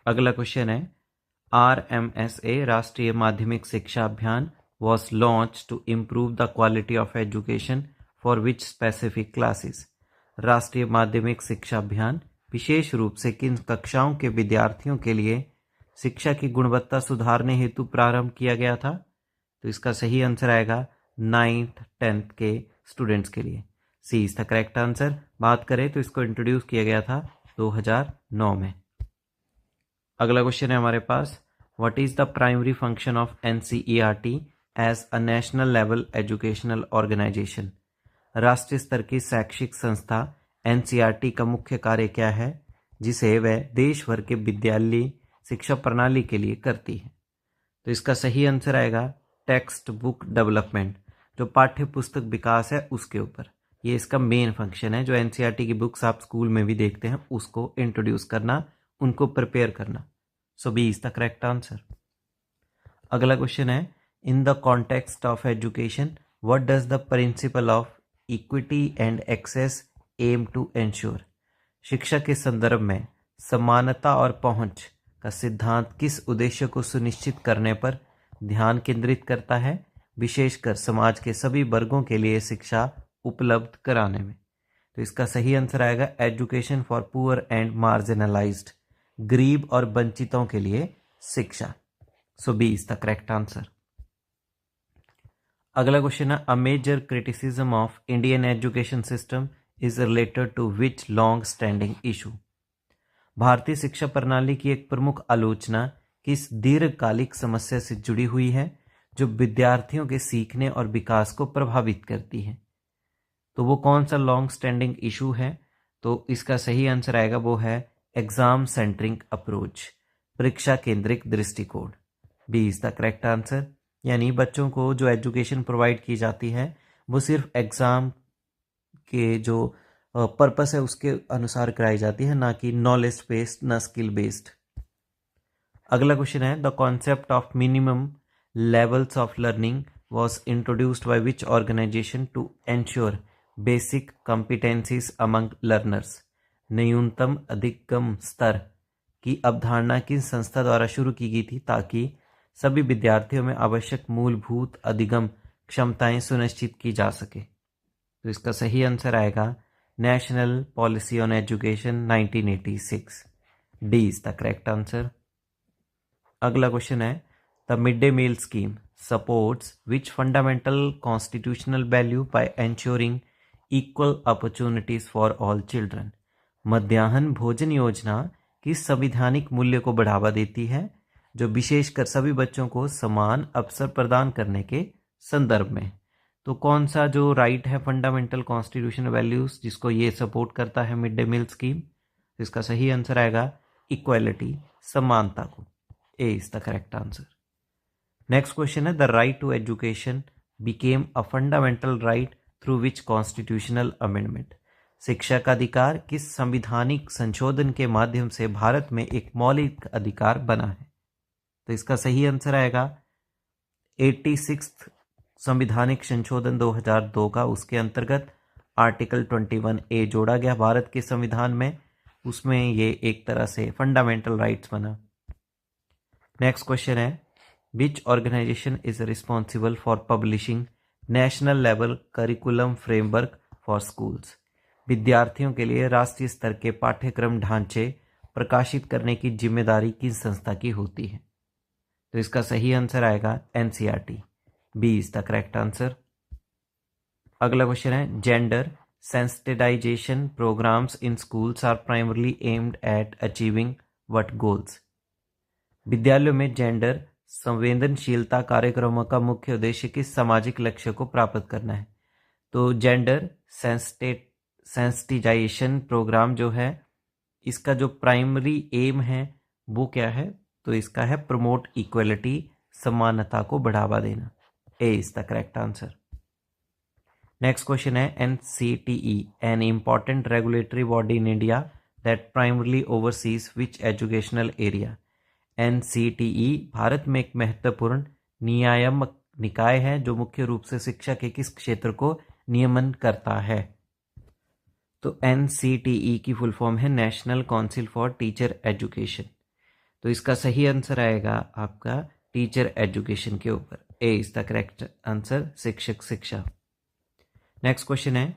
अगला क्वेश्चन है, RMSA राष्ट्रीय माध्यमिक शिक्षा अभियान was launched to improve the quality of education for which specific classes? राष्ट्रीय माध्यमिक शिक्षा अभियान विशेष रूप से किन कक्षाओं के विद्यार्थियों के लिए शिक्षा की गुणवत्ता सुधारने हेतु प्रारंभ किया गया था? तो इसका सही आंसर आएगा 9th 10th के स्टूडेंट्स के लिए। सी इज द करेक्ट आंसर। बात करें तो इसको इंट्रोड्यूस किया गया था 2009 में। अगला क्वेश्चन है हमारे पास, what is the primary function of NCERT as a national level educational organisation? राष्ट्रीय स्तर की शैक्षिक संस्था NCERT का मुख्य कार्य क्या है जिसे वह देश भर के विद्यालयी शिक्षा प्रणाली के लिए करती है? तो इसका सही आंसर आएगा टेक्स्ट बुक डेवलपमेंट, जो पाठ्य पुस्तक विकास है उसके ऊपर। ये इसका मेन फंक्शन है। जो NCERT की बुक्स आप स्कूल में भी देखते हैं उसको इंट्रोड्यूस करना, उनको प्रिपेयर करना। So B is the correct answer. अगला क्वेश्चन है, in the context of education what does the principle of equity and access aim to ensure? शिक्षा के संदर्भ में समानता और पहुंच का सिद्धांत किस उद्देश्य को सुनिश्चित करने पर ध्यान केंद्रित करता है, विशेषकर समाज के सभी वर्गों के लिए शिक्षा उपलब्ध कराने में? तो इसका सही आंसर आएगा education for poor and marginalised, गरीब और वंचितों के लिए शिक्षा। So B is the correct answer. अगला क्वेश्चन है, a major criticism of Indian education system is related to which long standing issue? भारतीय शिक्षा प्रणाली की एक प्रमुख आलोचना किस दीर्घकालिक समस्या से जुड़ी हुई है जो विद्यार्थियों के सीखने और विकास को प्रभावित करती है? तो वो कौन सा लॉन्ग स्टैंडिंग इशू है? तो इसका सही आंसर आएगा, वो है एग्जाम सेंट्रिक अप्रोच, परीक्षा केंद्रित दृष्टिकोण। B is the correct answer. यानी बच्चों को जो एजुकेशन प्रोवाइड की जाती है वो सिर्फ एग्जाम के जो पर्पस है उसके अनुसार कराई जाती है, ना कि नॉलेज बेस्ड, ना स्किल बेस्ड। अगला क्वेश्चन है, the concept of minimum levels of learning was introduced by which organization to ensure basic competencies among learners? न्यूनतम अधिगम स्तर की अवधारणा किस संस्था द्वारा शुरू की गई थी ताकि सभी विद्यार्थियों में आवश्यक मूलभूत अधिगम क्षमताएं सुनिश्चित की जा सके? तो इसका सही आंसर आएगा national policy on education 1986। D is the correct answer. अगला क्वेश्चन है, the mid day meal scheme supports which fundamental constitutional value by ensuring equal opportunities for all children? मध्याह्न भोजन योजना किस संवैधानिक मूल्य को बढ़ावा देती है जो विशेषकर सभी बच्चों को समान अवसर प्रदान करने के संदर्भ में। तो कौन सा जो राइट है फंडामेंटल कॉन्स्टिट्यूशनल वैल्यूज जिसको ये सपोर्ट करता है मिड डे मील स्कीम, इसका सही आंसर आएगा इक्वालिटी, समानता को। A is the correct answer. Next question है the right to education became a fundamental right through which constitutional amendment. शिक्षा का अधिकार किस संविधानिक संशोधन के माध्यम से भारत में एक मौलिक अधिकार बना है? तो इसका सही आंसर आएगा 86 संविधानिक संशोधन 2002 का। उसके अंतर्गत आर्टिकल 21A जोड़ा गया भारत के संविधान में, उसमें ये एक तरह से फंडामेंटल राइट्स बना। नेक्स्ट क्वेश्चन है which organisation is responsible for publishing national level curriculum framework for schools. विद्यार्थियों के लिए राष्ट्रीय स्तर के पाठ्यक्रम ढांचे प्रकाशित करने की जिम्मेदारी किस संस्था की होती है? तो इसका सही आंसर आएगा NCERT। B is the correct answer. अगला क्वेश्चन है gender sensitisation programmes in schools are primarily aimed at achieving what goals. विद्यालयों में जेंडर संवेदनशीलता कार्यक्रमों का मुख्य उद्देश्य किस सामाजिक लक्ष्य को प्राप्त करना है? तो जेंडर सेंसिटाइजेशन प्रोग्राम जो है इसका जो प्राइमरी एम है वो क्या है? तो इसका है प्रमोट इक्वलिटी, समानता को बढ़ावा देना। A is the correct answer. Next question है NCTE an important regulatory body in India that primarily oversees which educational area. NCTE Bharat में एक महत्वपूर्ण नियामक निकाय है जो मुख्य रूप से शिक्षा के किस क्षेत्र को नियमन करता है? तो NCTE की फुल फॉर्म है national council for teacher education. तो इसका सही आंसर आएगा आपका टीचर एजुकेशन के ऊपर। ए इज द करेक्ट आंसर, शिक्षक शिक्षा। नेक्स्ट क्वेश्चन है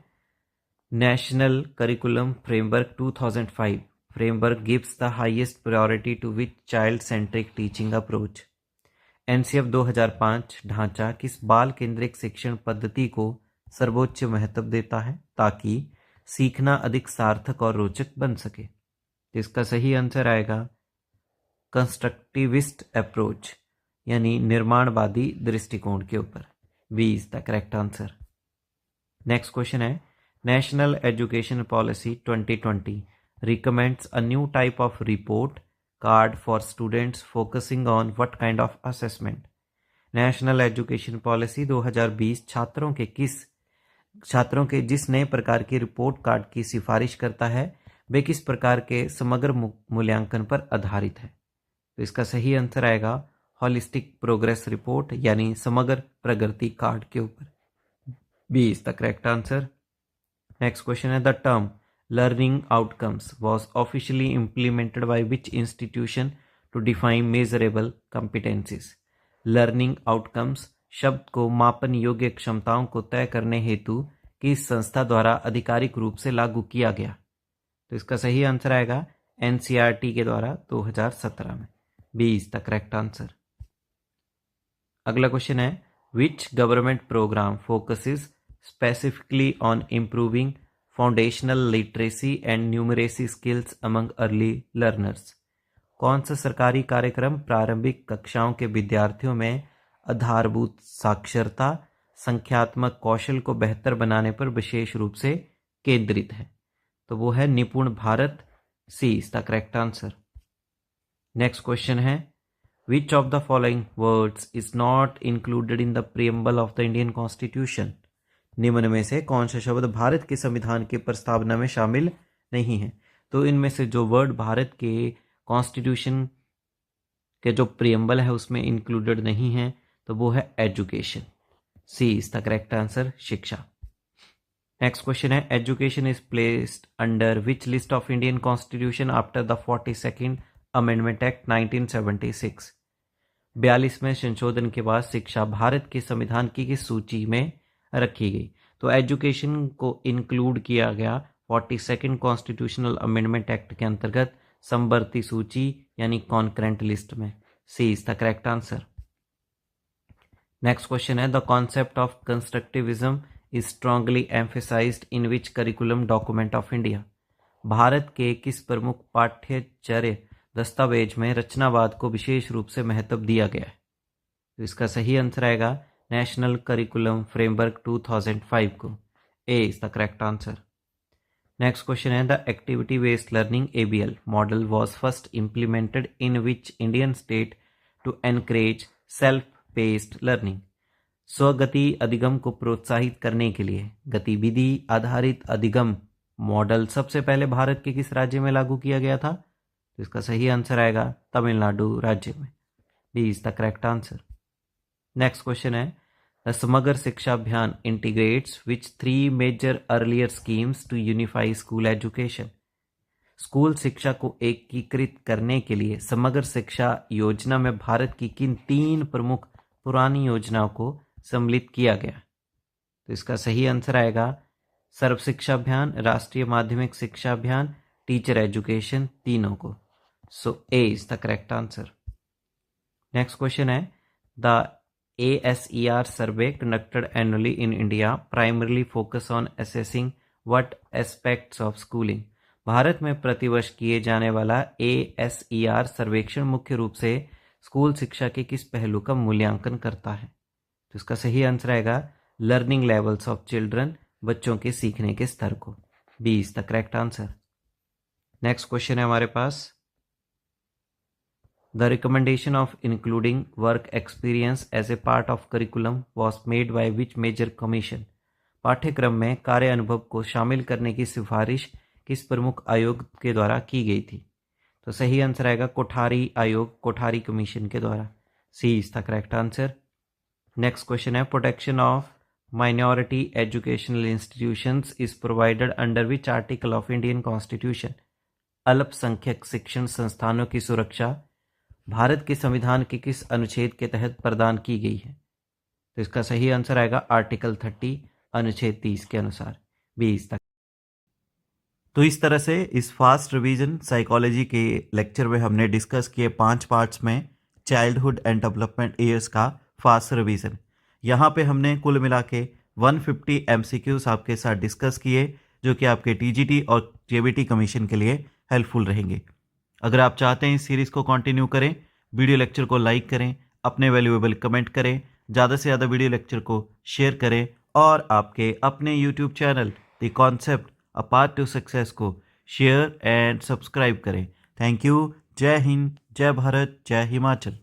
national curriculum framework 2005 framework gives the highest priority to which child-centric teaching approach। NCF 2005 ढांचा किस बाल केंद्रित शिक्षण पद्धति को सर्वोच्च महत्व देता है ताकि सीखना अधिक सार्थक और रोचक बन सके? इसका सही आंसर आएगा कंस्ट्रक्टिविस्ट अप्रोच, यानी निर्माणवादी दृष्टिकोण के ऊपर। B is the correct answer. Next question है national education policy 2020 recommends a new type of report card for students focusing on what kind of assessment। National education policy 2020 छात्रों के जिस नए प्रकार की रिपोर्ट कार्ड की सिफारिश करता है वे किस प्रकार के समग्र मूल्यांकन पर आधारित है? तो इसका सही आंसर आएगा होलिस्टिक प्रोग्रेस रिपोर्ट, यानी समग्र प्रगति कार्ड के ऊपर। B is the correct answer. Next question है the term learning outcomes was officially implemented by which institution to define measurable competencies। learning outcomes शब्द को मापन योग्य क्षमताओं को तय करने हेतु किस संस्था द्वारा आधिकारिक रूप से लागू किया गया? तो इसका सही आंसर आएगा NCERT के द्वारा 2017 में। B is the correct answer. अगला क्वेश्चन है which government programme focuses specifically on improving foundational literacy and numeracy skills among early learners. कौन सा सरकारी कार्यक्रम प्रारंभिक कक्षाओं के विद्यार्थियों में आधारभूत साक्षरता, संख्यात्मक कौशल को बेहतर बनाने पर विशेष रूप से केंद्रित है? तो वो है Nipun Bharat. C is the correct answer. Next question है which of the following words is not included in the preamble of the Indian constitution. निम्न में से कौन सा शब्द भारत के संविधान की प्रस्तावना में शामिल नहीं है? तो इनमें से जो वर्ड भारत के कॉन्स्टिट्यूशन के जो प्रीएम्बल है उसमें इंक्लूडेड नहीं है तो वो है education. C is the correct answer, शिक्षा। नेक्स्ट क्वेश्चन है education is placed under which list of Indian constitution after the 42nd amendment act 1976। 42वें संशोधन के बाद शिक्षा भारत के संविधान की किस सूची में रखी गई? तो एजुकेशन को इंक्लूड किया गया 42nd कॉन्स्टिट्यूशनल अमेंडमेंट एक्ट के अंतर्गत समवर्ती सूची यानी कॉन्करेंट लिस्ट में। C is the correct answer. Next question है the concept of constructivism is strongly emphasised in which curriculum document of India. Bharat के किस प्रमुख पाठ्यचर्या दस्तावेज में रचनावाद को विशेष रूप से महत्व दिया गया है? तो इसका सही आंसर आएगा नेशनल करिकुलम फ्रेमवर्क 2005 को? A is the correct answer. Next question है the activity based learning ABL model was first implemented in which Indian state to encourage self based learning. स्वगति अधिगम को प्रोत्साहित करने के लिए गतिविधि आधारित अधिगम मॉडल सबसे पहले भारत के किस राज्य में लागू किया गया था? तो इसका सही आंसर आएगा तमिलनाडु राज्य में। B is the correct answer. Next question है the Samagra Shiksha Abhiyan integrates which 3 major earlier schemes to unify school education. School शिक्षा को एकीकृत करने के लिए समग्र शिक्षा योजना में भारत की किन 3 प्रमुख पुरानी योजनाओं को सम्मिलित किया गया? तो इसका सही आंसर आएगा सर्व शिक्षा अभियान, राष्ट्रीय माध्यमिक शिक्षा अभियान, टीचर एजुकेशन, तीनों को। So A is the correct answer. Next question है the ASER survey conducted annually in India primarily focus on assessing what aspects of schooling। Bharat में प्रतिवर्ष किए जाने वाला ASER सर्वेक्षण मुख्य रूप से स्कूल शिक्षा के किस पहलू का मूल्यांकन करता है? तो इसका सही आंसर आएगा लर्निंग लेवल्स ऑफ चिल्ड्रन, बच्चों के सीखने के स्तर को। B is the correct answer. Next question है हमारे पास The recommendation of including work experience as a part of curriculum was made by which major commission? पाठ्यक्रम में कार्य अनुभव को शामिल करने की सिफारिश किस प्रमुख आयोग के द्वारा की गई थी? तो सही आंसर आएगा कोठारी आयोग, कोठारी कमीशन के द्वारा। C is the correct answer. Next question है protection of minority educational institutions is provided under which article of Indian constitution. अल्पसंख्यक शिक्षण संस्थानों की सुरक्षा भारत के संविधान के किस अनुच्छेद के तहत प्रदान की गई है? तो इसका सही आंसर आएगा आर्टिकल 30 अनुच्छेद 30 के अनुसार। 20 तक। तो इस तरह से इस फास्ट रिवीजन साइकोलॉजी के लेक्चर में हमने डिस्कस किए 5 पार्ट्स में चाइल्डहुड एंड डेवलपमेंट ईयर्स का फास्ट रिवीजन। यहाँ पे हमने कुल मिला के 150 MCQs आपके साथ डिस्कस किए जो कि आपके TGT और JBT कमीशन के लिए हेल्पफुल रहेंगे। अगर आप चाहते हैं इस सीरीज़ को कंटिन्यू करें, वीडियो लेक्चर को लाइक करें, अपने वैल्यूएबल कमेंट करें, ज़्यादा से ज़्यादा वीडियो लेक्चर को शेयर करें और आपके अपने YouTube channel the concept a path to success को शेयर एंड सब्सक्राइब करें। Thank you. जय हिंद, जय भारत, जय हिमाचल।